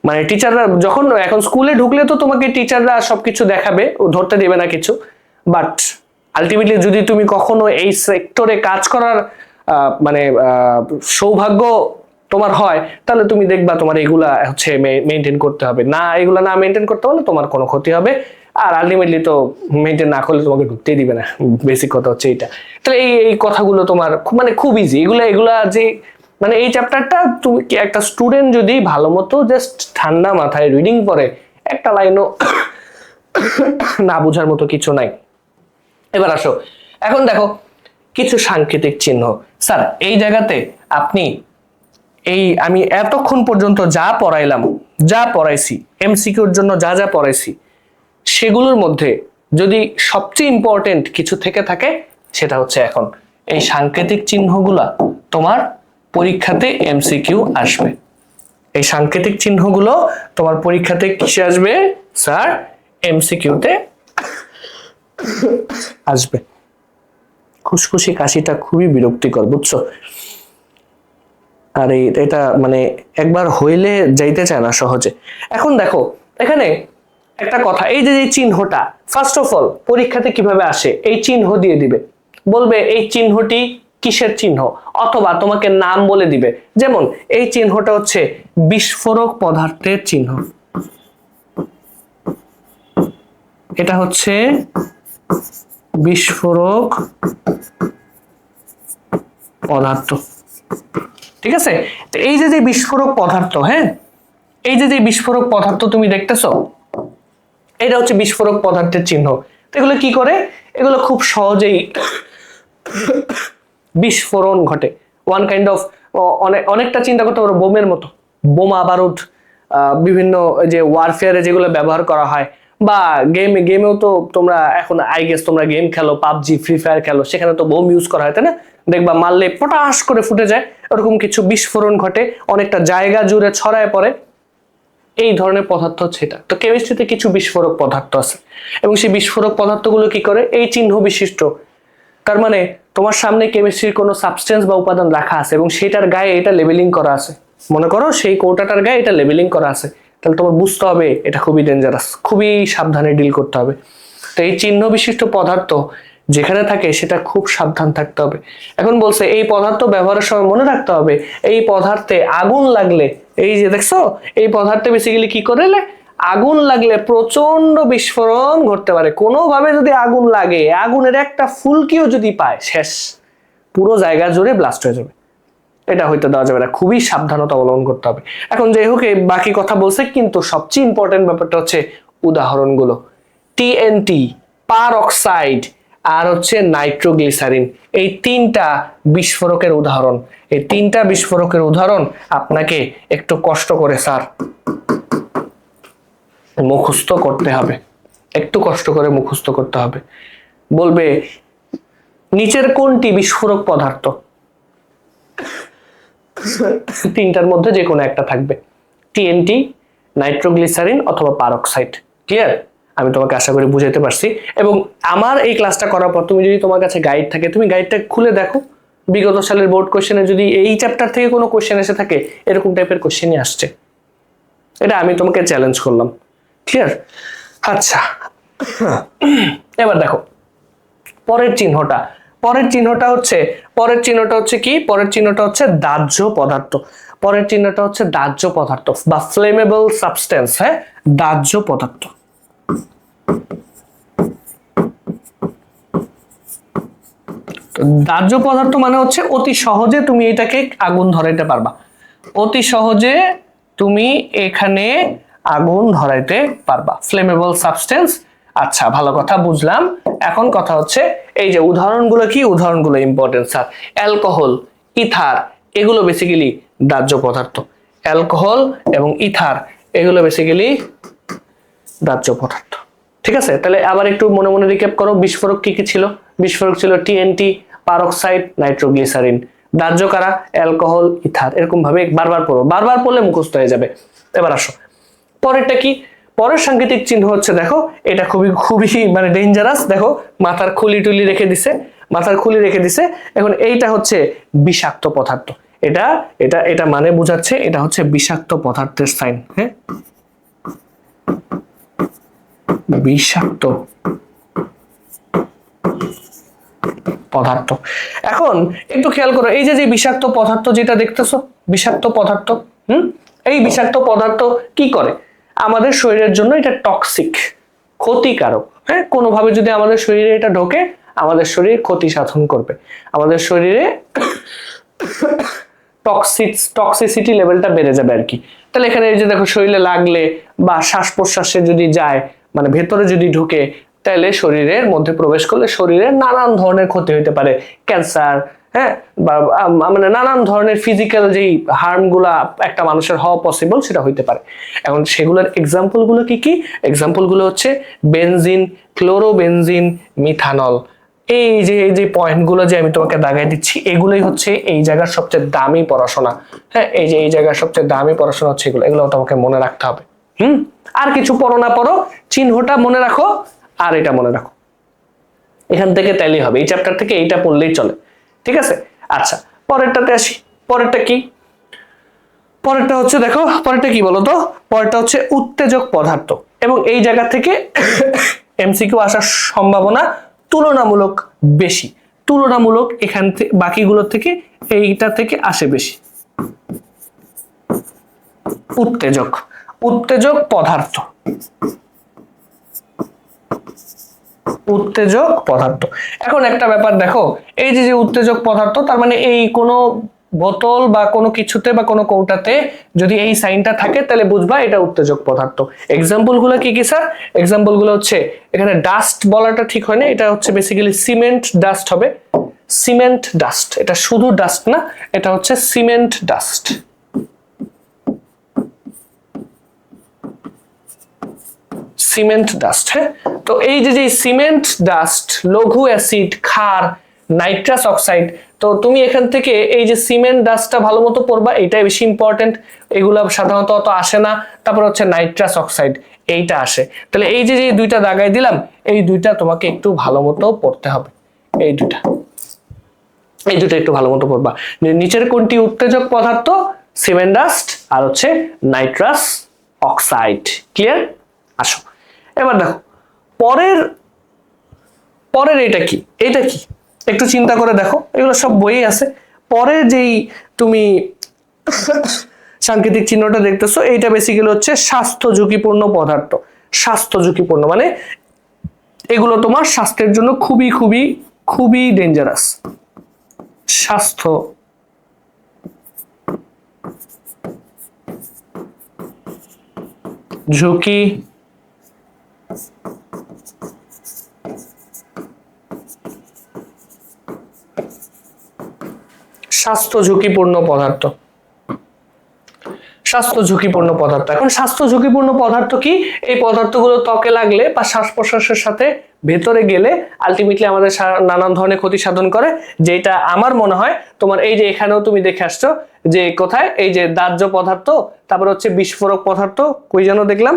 মানে টিচাররা যখন এখন স্কুলে ঢুকলে তো তোমাকে টিচাররা সবকিছু দেখাবে, ধরতে দেবে না কিছু, বাট আলটিমেটলি যদি তুমি কখনো এই সেক্টরে কাজ করার মানে সৌভাগ্য তোমার হয়, তাহলে তুমি দেখবা তোমার এগুলা হচ্ছে মেনটেন করতে হবে না, এগুলা না মেনটেন করতে পারলে তোমার কোনো ক্ষতি হবে, আর আলটিমেটলি তো মেনটেন না করলে তোমাকে ঢুকতেই দিবে না। বেসিক কথা হচ্ছে এইটা। তাহলে এই কথাগুলো তোমার মানে খুব ইজি, এগুলা যে মানে এই চ্যাপ্টারটা তুমি একটা স্টুডেন্ট যদি ভালো মতো জাস্ট ঠান্ডা মাথায় রিডিং পড়ে, একটা লাইনও না বোঝার মতো কিছু নাই। এবার আসো, এখন দেখো কিছু সাংকেতিক চিহ্ন। স্যার এই জায়গাতে আপনি আমি এতক্ষণ পর্যন্ত যা পড়াইছি এমসিকিউর জন্য যা পড়াইছি সেগুলোর মধ্যে যদি সবচেয়ে ইম্পর্টেন্ট কিছু থেকে থাকে সেটা হচ্ছে এখন এই সাংকেতিক চিহ্নগুলা তোমার পরীক্ষাতে এমসিকিউ আসবে। এই সাংকেতিক চিহ্নগুলো তোমার পরীক্ষাতে কিসে আসবে স্যার? এমসিকিউতে আসবে। খুশখুশি কাশিটা খুবই বিরক্তিকর, বুঝছো? আর এটা মানে একবার হইলে যাইতে চায় না সহজে। এখন দেখো এখানে একটা কথা, এই যে চিহ্নটা ফার্স্ট অফ অল পরীক্ষাতে কিভাবে আসে, এই চিহ্ন দিয়ে দিবে, বলবে এই চিহ্নটি কিসের চিহ্ন, অথবা তোমাকে নাম বলে দিবে। যেমন এই চিহ্নটা হচ্ছে বিস্ফোরক পদার্থের চিহ্ন, এটা হচ্ছে বিস্ফোরক পদার্থ, ঠিক আছে? তো এই যে বিস্ফোরক পদার্থ, হ্যাঁ, এই যে বিস্ফোরক পদার্থ তুমি দেখতেছো, এটা হচ্ছে বিস্ফোরক পদার্থের চিহ্ন। এগুলো কি করে? এগুলো খুব সহজেই বিস্ফোরণ ঘটে, ওয়ান কাইন্ড অফ অনেকটা চিন্তা করতে পারো বোমের মতো, বোমা বারুদ বিভিন্ন যে ওয়ারফেয়ারে যেগুলো ব্যবহার করা হয়, বা গেমেও তো তোমরা এখন আই গেস তোমরা গেম খেলো, পাবজি ফ্রি ফায়ার খেলো, সেখানে তো বোম ইউজ করা হয়, তাই না? দেখবা মারলে পটাশ করে ফুটে যায়, ওরকম কিছু বিস্ফোরণ ঘটে, অনেকটা জায়গা জুড়ে ছড়ায় পড়ে, এই ধরনের পদার্থ হচ্ছে এটা। তো কেমিস্ট্রিতে কিছু বিস্ফোরক পদার্থ আছে, এবং সেই বিস্ফোরক পদার্থগুলো কি করে? এই চিহ্ন বিশিষ্ট। তার মানে তোমার সামনে কেমিস্ট্রির কোনো সাবস্টেন্স বা উপাদান রাখা আছে এবং সেটার গায়ে এটা লেবেলিং করা আছে, মনে করো সেই কৌটাটার গায়ে এটা লেবেলিং করা আছে, তাহলে তোমার বুঝতে হবে এটা খুবই ডেঞ্জারাস, খুবই সাবধানে ডিল করতে হবে। তো এই চিহ্ন বিশিষ্ট পদার্থ যেখানে থাকে সেটা খুব সাবধান থাকতে হবে। এখন বলছে এই পদার্থ ব্যবহারের সময় মনে রাখতে হবে এই পদার্থে আগুন লাগলে, এই যে দেখছো এই পদার্থে বেসিক্যালি কি করে, আগুন লাগলে প্রচন্ড বিস্ফোরণ ঘটতে পারে। কোনোভাবে যদি আগুন লাগে, আগুনের একটা ফুলকিও যদি পায়, শেষ, পুরো জায়গা জুড়ে ব্লাস্ট হয়ে যাবে, এটা হইতে দেওয়া যাবে না, খুবই সাবধানতা অবলম্বন করতে হবে। এখন যাই হোক বাকি কথা বলছে, কিন্তু সবচেয়ে ইম্পর্টেন্ট ব্যাপারটা হচ্ছে উদাহরণগুলো। টিএনটি, পার অক্সাইড, আর হচ্ছে নাইট্রোগ্লিসারিন, এই 3টা বিস্ফোরকের উদাহরণ। এই 3টা বিস্ফোরকের উদাহরণ আপনাকে একটু কষ্ট করে স্যার মুখস্থ করতে হবে, একটু কষ্ট করে মুখস্থ করতে হবে। বলবে নিচের কোনটি বিস্ফোরক পদার্থ? তিনটার মধ্যে যে কোনো একটা থাকবে, টিএনটি, নাইট্রোগ্লিসারিন অথবা পারক্সাইড। ক্লিয়ার? আমি তোমাকে আশা করি বুঝাইতে পারছি। এবং আমার এই ক্লাসটা করার পর তুমি যদি তোমার কাছে গাইড থাকে, তুমি গাইডটা খুলে দেখো, বিগত সালের বোর্ড কোশ্চেনে যদি এই চ্যাপ্টার থেকে কোনো কোশ্চেন এসে থাকে, এরকম টাইপের কোশ্চেনই আসছে। এটা আমি তোমাকে চ্যালেঞ্জ করলাম। ক্লিয়ার? আচ্ছা, এবার দেখো পরের চিহ্নটা। পরের চিহ্নটা হচ্ছে কি? পরের চিহ্নটা হচ্ছে দাহ্য পদার্থ। পরের চিহ্নটা হচ্ছে দাহ্য পদার্থ বা ফ্লেমেবল সাবস্টেন্স। হ্যাঁ, দাহ্য পদার্থ। দাহ্য পদার্থ মানে হচ্ছে অতি সহজে তুমি এটাকে আগুন ধরাইতে পারবা। অতি সহজে তুমি এখানে আগুন ধরাইতে পারবা, ফ্লেমেবল সাবস্টেন্স। আচ্ছা, ভালো কথা, বুঝলাম। এখন কথা হচ্ছে এই যে উদাহরণগুলো কি, উদাহরণগুলো ইম্পর্টেন্ট স্যার। অ্যালকোহল, ইথার, এগুলো বেসিক্যালি দাহ্য পদার্থ। অ্যালকোহল এবং ইথার এগুলো বেসিক্যালি দাহ্য পদার্থ। ঠিক আছে, তাহলে আবার একটু মনে মনে রিক্যাপ করো। বিস্ফোরক কি কি ছিল? বিস্ফোরক ছিল টিএনটি, পারক্সাইড, নাইট্রোগ্লিসারিন। দাহ্য কারা? Alcohol, ether. এরকম ভাবে বারবার পড়ো, বারবার পড়লে মুখস্থ হয়ে যাবে। এবার আসো পরেরটা কি। পরের সাংকেতিক চিহ্ন হচ্ছে, দেখো এটা খুবই খুবই মানে ডেঞ্জারাস। দেখো মাথার খুলি টুলি রেখে দিছে, মাথার খুলি রেখে দিছে। এখন এইটা হচ্ছে বিষাক্ত পদার্থ। এটা এটা এটা মানে বোঝাচ্ছে এটা হচ্ছে বিষাক্ত পদার্থের সাইন। হ্যাঁ, বিষাক্ত পদার্থ। এখন একটু খেয়াল করো, এই যে যে বিষাক্ত পদার্থ যেটা দেখতেছো, বিষাক্ত পদার্থ, এই বিষাক্ত পদার্থ কি করে আমাদের শরীরের জন্য? এটা টক্সিক, ক্ষতিকারক। হ্যাঁ, কোনোভাবে যদি আমাদের শরীরে এটা ঢোকে, আমাদের শরীর ক্ষতি সাধন করবে, আমাদের শরীরে টক্সিসিটি লেভেলটা বেড়ে যাবে আর কি। তাহলে এখানে এই যে দেখো, শরীরে লাগলে বা শ্বাস প্রশ্বাসে যদি যায়, মানে ভেতরে যদি ঢুকে, তাহলে শরীরের মধ্যে প্রবেশ করলে শরীরের নানান ধরনের ক্ষতি হতে পারে, ক্যান্সার, হ্যাঁ, বা মানে নানান ধরনের ফিজিক্যাল যেই হার্ম গুলা একটা মানুষের হওয়া পসিবল, সেটা হইতে পারে। এখন সেগুলোর এক্সাম্পল গুলো কি কি? এক্সাম্পল গুলো হচ্ছে বেনজিন, ক্লোরোবেনজিন, মিথানল। এই যে পয়েন্টগুলো যে আমি তোমাকে দাগাই দিচ্ছি, এগুলোই হচ্ছে এই জায়গার সবচেয়ে দামি পড়াশোনা। হ্যাঁ, এই যে এই জায়গার সবচেয়ে দামি পড়াশোনা হচ্ছে এগুলো, এগুলো তোমাকে মনে রাখতে হবে। আর কিছু পড়ো না পড়ো, চিহ্নটা মনে রাখো আর এটা মনে রাখো, এখান থেকে তাইলেই হবে। এই চ্যাপ্টার থেকে এইটা পড়লেই চলে। ঠিক আছে? আচ্ছা, পরেরটাতে আসি। পরেরটা কি? পরেরটা হচ্ছে, দেখো পরেরটা কি বলতো? পরেরটা হচ্ছে উত্তেজক পদার্থ। এবং এই জায়গা থেকে এমসিকিউ আসার সম্ভাবনা তুলনামূলক বেশি। তুলনামূলক এখান থেকে বাকিগুলোর থেকে এইটা থেকে আসে বেশি। উত্তেজক, উত্তেজক পদার্থ, উত্তেজক পদার্থ। এখন একটা ব্যাপার দেখো, এই যে যে উত্তেজক পদার্থ, তার মানে এই কোনো বোতল বা কোনো কিছুতে বা কোনো কৌটাতে যদি এই সাইনটা থাকে, তাহলে বুঝবা এটা উত্তেজক পদার্থ। এক্সাম্পল গুলো কি কি স্যার? এক্সাম্পল গুলো হচ্ছে, এখানে ডাস্ট বলাটা ঠিক হয় না, এটা হচ্ছে বেসিক্যালি সিমেন্ট ডাস্ট হবে। সিমেন্ট ডাস্ট, এটা শুধু ডাস্ট না, এটা হচ্ছে সিমেন্ট ডাস্ট। Cement dust. হ্যাঁ, তো এই যে যে সিমেন্ট ডাস্ট, লঘু অ্যাসিড, ক্ষার, নাইট্রাস অক্সাইড। তো তুমি এখান থেকে এই যে সিমেন্ট ডাস্টটা ভালো মতো পড়বা, এটাই বেশি ইম্পর্টেন্ট। এগুলা সাধারণত অত আসে না। তারপর হচ্ছে নাইট্রাস অক্সাইড, এইটা আসে। তাহলে এই যে যে দুইটা দাগাই দিলাম, এই দুইটা তোমাকে একটু ভালো মতো পড়তে হবে। এই দুইটা একটু ভালো মতো পড়বা। নিচের কোনটি উত্তেজক পদার্থ? সিমেন্ট ডাস্ট আর হচ্ছে নাইট্রাস অক্সাইড। ক্লিয়ার? আসো এবার দেখো পরের এটা কি? এটা কি একটু চিন্তা করে দেখো, এগুলো সব বইয়ে আছে। পরের যেই তুমি সাংকেতিক চিহ্নটা দেখতেছো, এইটা বেসিক্যালি হচ্ছে স্বাস্থ্য ঝুঁকিপূর্ণ পদার্থ। স্বাস্থ্য ঝুঁকিপূর্ণ মানে এগুলো তোমার স্বাস্থ্যের জন্য খুবই খুবই খুবই ডেঞ্জারাস। স্বাস্থ্য ঝুঁকি স্বাস্থ্য ঝুঁকিপূর্ণ পদার্থ। স্বাস্থ্য ঝুঁকিপূর্ণ পদার্থ। এখন স্বাস্থ্য ঝুঁকিপূর্ণ পদার্থ কি? এই পদার্থগুলো ত্বকে লাগলে বা শ্বাস প্রশ্বাসের সাথে ভেতরে গেলে আলটিমেটলি আমাদের নানান ধরনের ক্ষতি সাধন করে, যেটা আমার মনে হয় তোমার এই যে এখানেও তুমি দেখে আসছো যে কোথায় এই যে দাহ্য পদার্থ, তারপর হচ্ছে বিস্ফোরক পদার্থ, কই যেন দেখলাম,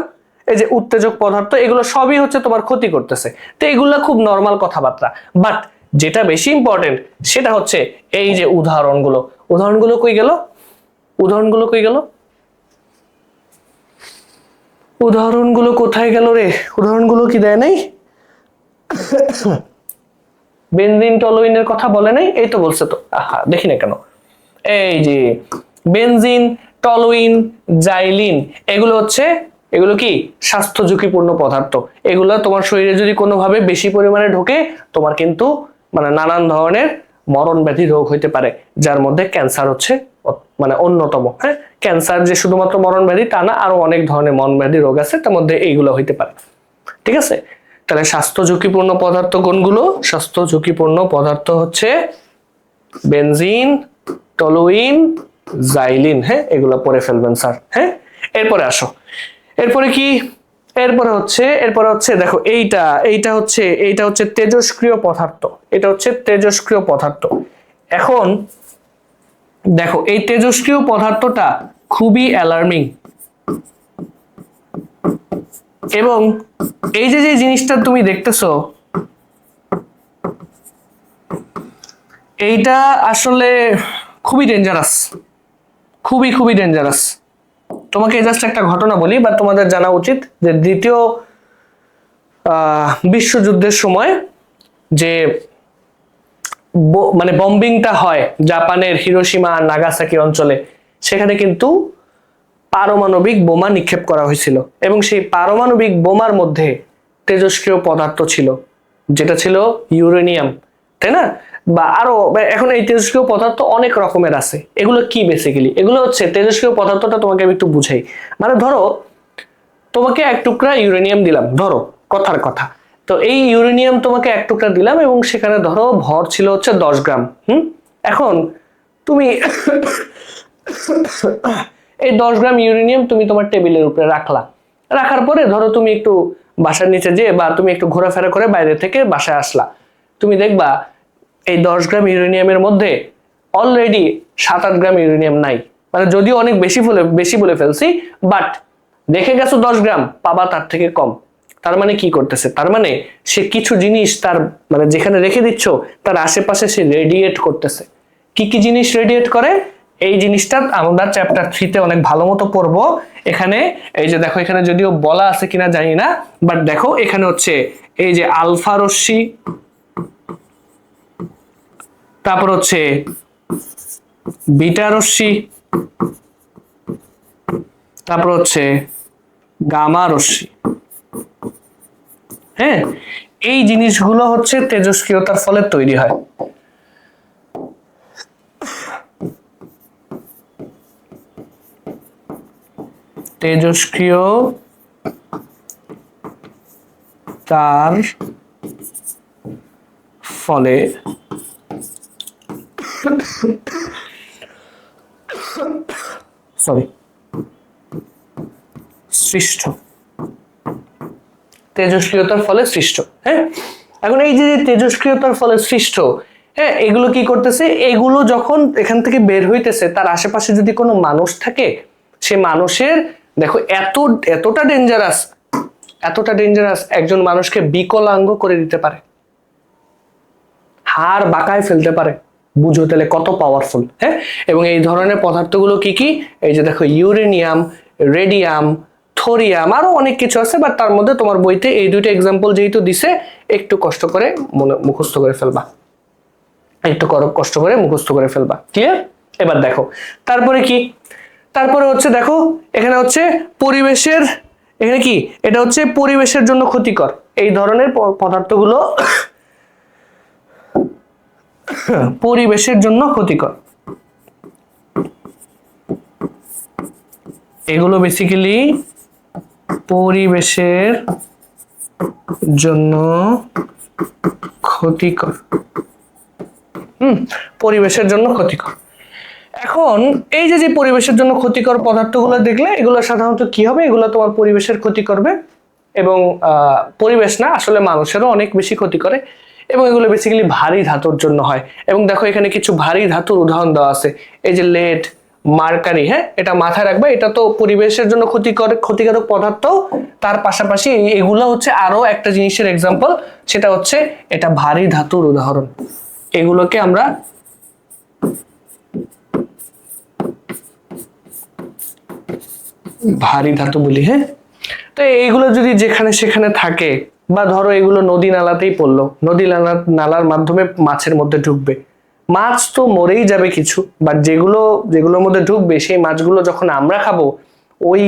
এই যে উত্তেজক পদার্থ, এগুলো সবই হচ্ছে তোমার ক্ষতি করতেছে। তো এগুলো খুব নর্মাল কথাবার্তা, বাট যেটা বেশি ইম্পর্টেন্ট সেটা হচ্ছে এই যে উদাহরণগুলো। উদাহরণগুলো কই গেল? উদাহরণগুলো কই গেল? উদাহরণগুলো কোথায় গেল রে? উদাহরণগুলো কি দেয় নাই? বেনজিন টলুইনের কথা বলে নাই? এই তো বলছে তো, আহা দেখি না কেন। এই যে বেনজিন, টলুইন, জাইলিন, এগুলো হচ্ছে, এগুলো কি স্বাস্থ্য ঝুঁকিপূর্ণ পদার্থ। এগুলো তোমার শরীরে যদি কোনোভাবে বেশি পরিমাণে ঢোকে তোমার কিন্তু মানে নানান ধরনের মরণ ব্যাধি রোগ হইতে পারে, যার মধ্যে ক্যান্সার হচ্ছে মানে অন্যতম। হ্যাঁ, ক্যান্সার যে শুধুমাত্র মরণ ব্যাধি তা না, আরো অনেক ধরনের মরণ ব্যাধি রোগ আছে, তার মধ্যে এইগুলো হইতে পারে। ঠিক আছে, তাহলে স্বাস্থ্য ঝুঁকিপূর্ণ পদার্থ কোনগুলো? স্বাস্থ্য ঝুঁকিপূর্ণ পদার্থ হচ্ছে বেনজিন, টলুইন, জাইলিন। হ্যাঁ, এগুলো পড়ে ফেলবেন স্যার। হ্যাঁ, এরপরে আসো, এরপরে কি? এরপরে হচ্ছে দেখো এইটা হচ্ছে তেজস্ক্রিয় পদার্থ। এটা হচ্ছে তেজস্ক্রিয় পদার্থ। এখন দেখো এই তেজস্ক্রিয় পদার্থটা খুবই অ্যালার্মিং, এবং এই যে জিনিসটা তুমি দেখতেছো এইটা আসলে খুবই ডেঞ্জারাস, খুবই ডেঞ্জারাস। তোমাকে জাস্ট একটা ঘটনা বলি, বা তোমাদের জানা উচিত যে দ্বিতীয় বিশ্বযুদ্ধের সময় যে মানে বম্বিংটা হয় জাপানের হিরোশিমা আর নাগাসাকি অঞ্চলে, সেখানে কিন্তু পারমাণবিক বোমা নিক্ষেপ করা হয়েছিল, এবং সেই পারমাণবিক বোমার মধ্যে তেজস্ক্রিয় পদার্থ ছিল, যেটা ছিল ইউরেনিয়াম, তাই না? বা আরো এখন এই তেজস্ক্রিয় পদার্থ অনেক রকমের আছে। এগুলো কি বেসিক্যালি? এগুলো হচ্ছে তেজস্ক্রিয় পদার্থটা তোমাকে আমি একটু বুঝাই। মানে ধরো তোমাকে এক টুকরা ইউরেনিয়াম দিলাম, ধরো কথার কথা, তো এই ইউরেনিয়াম তোমাকে এক টুকরা দিলাম এবং সেখানে ধরো ভর ছিল হচ্ছে 10 গ্রাম। এখন তুমি এই 10 গ্রাম ইউরেনিয়াম তুমি তোমার টেবিলের উপরে রাখলা, রাখার পরে ধরো তুমি একটু বাসার নিচে যে বা তুমি একটু ঘোরাফেরা করে বাইরে থেকে বাসায় আসলা, তুমি দেখবা এই 10 গ্রাম ইউরেনিয়ামের মধ্যে অলরেডি 7-8 গ্রাম ইউরেনিয়াম নাই। মানে যদিও অনেক বেশি বলে ফেলছি, বাট দেখে গেছো 10 গ্রাম, পাবা তার থেকে কম। তার মানে কি করতেছে? তার মানে সে কিছু জিনিস তার মানে যেখানে রেখে দিচ্ছ তার আশেপাশে সে রেডিয়েট করতেছে। কি কি জিনিস রেডিয়েট করে? এই জিনিসটা আমরা চ্যাপ্টার 3-তে অনেক ভালো মতো পড়বো। এখানে এই যে দেখো, এখানে যদিও বলা আছে কিনা জানি না, বাট দেখো এখানে হচ্ছে এই যে আলফা রশ্মি, তারপর হচ্ছে বিটা রশ্মি, তারপর হচ্ছে গামা রশ্মি। হ্যাঁ, এই জিনিসগুলো হচ্ছে তেজস্ক্রিয়তার ফলে তৈরি হয়। তেজস্ক্রিয় তার ফলে সৃষ্ট, তেজস্ক্রিয়তার ফলে সৃষ্ট। হ্যাঁ, এখন এই যে তেজস্ক্রিয়তার ফলে সৃষ্ট, হ্যাঁ, এগুলো কি করতেছে? এগুলো যখন এখান থেকে বের হইতেছে, তার আশেপাশে যদি কোনো মানুষ থাকে, সে মানুষের দেখো এতটা ডেঞ্জারাস একজন মানুষকে বিকলাঙ্গ করে দিতে পারে, হাড় বাঁকায় ফেলতে পারে। বুঝো তাহলে কত পাওয়ারফুল। হ্যাঁ, এবং এই ধরনের পদার্থগুলো কি কি? এই যে দেখো ইউরেনিয়াম, রেডিয়াম, থোরিয়াম, আরো অনেক কিছু আছে, বাট তার মধ্যে তোমার বইতে এই দুইটা এক্সাম্পল যেহেতু দিছে, একটু কষ্ট করে মুখস্থ করে ফেলবা, ক্লিয়ার? এবার দেখো তারপরে কি? তারপরে হচ্ছে দেখো এখানে হচ্ছে পরিবেশের, এখানে কি এটা হচ্ছে পরিবেশের জন্য ক্ষতিকর। এই ধরনের পদার্থগুলো পরিবেশের জন্য ক্ষতিকর। এগুলো বেসিক্যালি পরিবেশের জন্য ক্ষতিকর। পরিবেশের জন্য ক্ষতিকর। এখন এই যে পরিবেশের জন্য ক্ষতিকর পদার্থগুলো দেখলে, এগুলো সাধারণত কি হবে? এগুলো তোমার পরিবেশের ক্ষতি করবে। এবং পরিবেশ না, আসলে মানুষেরও অনেক বেশি ক্ষতি করে, এবং এগুলো বেসিক্যালি ভারী ধাতুর জন্য হয়। এবং দেখো এখানে কিছু ভারী ধাতুর উদাহরণ দেওয়া আছে, এই যে লেড, মার্কারি। হ্যাঁ, এটা মাথায় রাখবে, এটা তো পরিবেশের জন্য ক্ষতিকারক পদার্থ, তার পাশাপাশি এগুলো হচ্ছে আরো একটা জিনিসের এক্সাম্পল, সেটা হচ্ছে এটা ভারী ধাতুর উদাহরণ। এগুলোকে আমরা ভারী ধাতু বলি। হ্যাঁ, তো এইগুলো যদি যেখানে সেখানে থাকে, বা ধরো এগুলো নদী নালাতেই পড়লো, নদী নালার মাধ্যমে মাছের মধ্যে ঢুকবে, মাছ তো মরেই যাবে কিছু, বাট যেগুলোর মধ্যে ঢুকবে সেই মাছগুলো যখন আমরা খাবো, ওই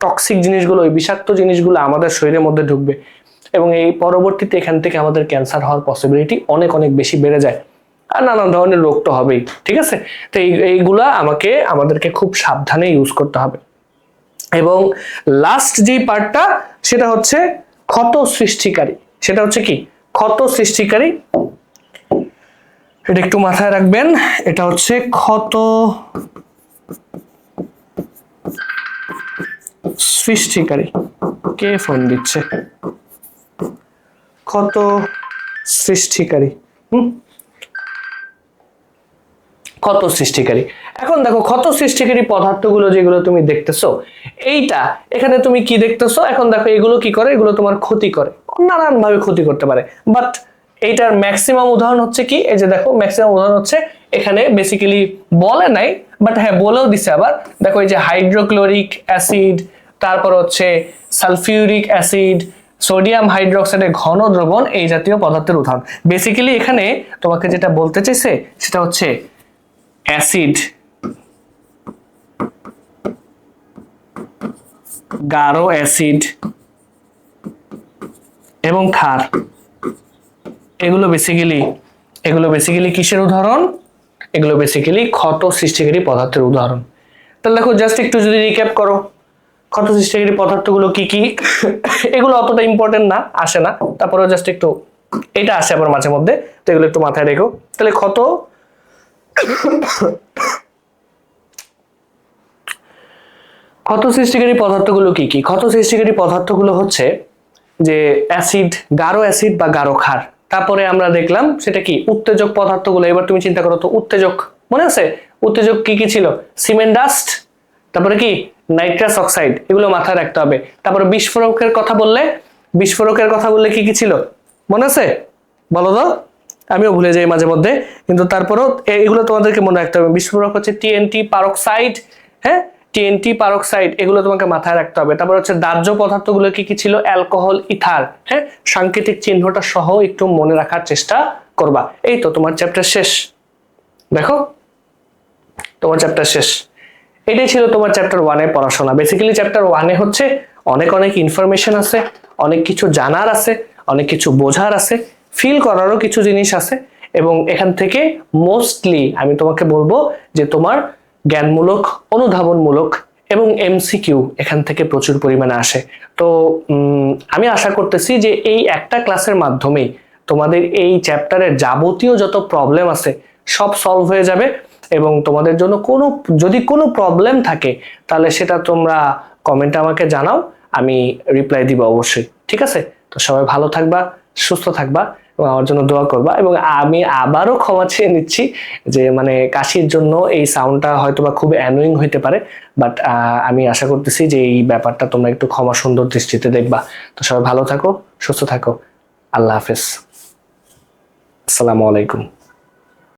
টক্সিক জিনিসগুলো, ওই বিষাক্ত জিনিসগুলো আমাদের শরীরের মধ্যে ঢুকবে, এবং এই পরবর্তীতে এখান থেকে আমাদের ক্যান্সার হওয়ার পসিবিলিটি অনেক অনেক বেশি বেড়ে যায়, আর নানান ধরনের রোগ তো হবেই। ঠিক আছে, তো এইগুলা আমাদেরকে খুব সাবধানে ইউজ করতে হবে। এবং লাস্ট যে পার্টটা, সেটা হচ্ছে ক্ষত সৃষ্টিকারী। সেটা হচ্ছে কি ক্ষত সৃষ্টিকারী, এটা একটু মাথায় রাখবেন। এটা হচ্ছে ক্ষত সৃষ্টিকারী। কে ফোন দিচ্ছে? ক্ষত সৃষ্টিকারী। ক্ষত সৃষ্টিকারী। এখন দেখো ক্ষত সৃষ্টিকারী পদার্থগুলো যেগুলো তুমি দেখতেছো, এইটা এখানে তুমি কি দেখতেছো, এখন দেখো এগুলো কি করে, এগুলো তোমার ক্ষতি করে, নানান ভাবে ক্ষতি করতে পারে, বাট এইটার ম্যাক্সিমাম উদাহরণ হচ্ছে কি, এই যে দেখো ম্যাক্সিমাম উদাহরণ হচ্ছে, এখানে বেসিক্যালি বলে নাই, বাট হ্যাঁ বলেও দিছে আবার, দেখো এই যে হাইড্রোক্লোরিক অ্যাসিড, তারপর হচ্ছে সালফিউরিক অ্যাসিড, সোডিয়াম হাইড্রোক্সাইডের ঘন দ্রবণ, এই জাতীয় পদার্থের উদাহরণ। বেসিক্যালি এখানে তোমাকে যেটা বলতে চাইছে সেটা হচ্ছে অ্যাসিড, গাঢ় অ্যাসিড এবং ক্ষার, এগুলো বেসিক্যালি কিসের উদাহরণ? এগুলো বেসিক্যালি ক্ষত সৃষ্টিকারী পদার্থের উদাহরণ। তাহলে দেখো জাস্ট একটু যদি রিক্যাপ করো, ক্ষত সৃষ্টিকারী পদার্থগুলো কি কি, এগুলো অতটা ইম্পর্টেন্ট না, আসে না, তারপরেও জাস্ট একটু এটা আসে আবার মাঝে মধ্যে, তো এগুলো একটু মাথায় রেখো। তাহলে ক্ষত সৃষ্টিকারী পদার্থগুলো কি কি? ক্ষত সৃষ্টিকারী পদার্থগুলো হচ্ছে যে অ্যাসিড, গাঢ় অ্যাসিড বা গাঢ় ক্ষার। তারপরে আমরা দেখলাম সেটা কি, উত্তেজক পদার্থগুলো। এবার তুমি চিন্তা করো তো, উত্তেজক মনে আছে? উত্তেজক কি কি ছিল? সিমেন্ট ডাস্ট, তারপরে কি নাইট্রাস অক্সাইড, এগুলো মাথায় রাখতে হবে। তারপরে বিস্ফোরকের কথা বললে কি কি ছিল মনে আছে? বলো তো, আমিও ভুলে যাই মাঝে মধ্যে, কিন্তু তারপরেও এগুলো তোমাদেরকে মনে রাখতে হবে। বিস্ফোরক হচ্ছে টিএনটি পারক্সাইড। হ্যাঁ, টিএনটি পারক্সাইড, এগুলো তোমাকে মাথায় রাখতে হবে। তারপর হচ্ছে দাহ্য পদার্থগুলো কি কি ছিল? Alcohol, ether. হ্যাঁ, সাংকেতিক চিহ্নটা সহ একটু মনে রাখার চেষ্টা করবা। এই তো তোমার চ্যাপ্টার শেষ। দেখো তোমার চ্যাপ্টার শেষ। এটাই ছিল তোমার চ্যাপ্টার 1 এর পড়াশোনা। বেসিক্যালি চ্যাপ্টার 1 এ হচ্ছে অনেক অনেক ইনফরমেশন আছে, অনেক কিছু জানার আছে, অনেক কিছু বোঝার আছে, ফিল করারও কিছু জিনিস আছে, এবং এখান থেকে মোস্টলি আমি তোমাকে বলবো যে তোমার জ্ঞানমূলক, অনুধাবনমূলক এবং এমসিকিউ এখান থেকে প্রচুর পরিমাণে আসে। তো আমি আশা করতেছি যে এই একটা ক্লাসের মাধ্যমেই তোমাদের এই চ্যাপ্টারের যাবতীয় যত প্রবলেম আছে সব সলভ হয়ে যাবে, এবং তোমাদের জন্য যদি কোনো প্রবলেম থাকে তাহলে সেটা তোমরা কমেন্টে আমাকে জানাও, আমি রিপ্লাই দিব অবশ্যই। ঠিক আছে, তো সবাই ভালো থাকবা, সুস্থ থাকবা, এবং আমার জন্য দোয়া করবা। এবং আমি আবারও ক্ষমা চেয়ে নিচ্ছি যে মানে কাশির জন্য এই সাউন্ডটা হয়তোবা খুব অ্যানোয়িং হইতে পারে, বাট আমি আশা করতেছি যে এই ব্যাপারটা তোমরা একটু ক্ষমা সুন্দর দৃষ্টিতে দেখবা। তো সবাই ভালো থাকো, সুস্থ থাকো, আল্লাহ হাফেজ, আসসালামু আলাইকুম।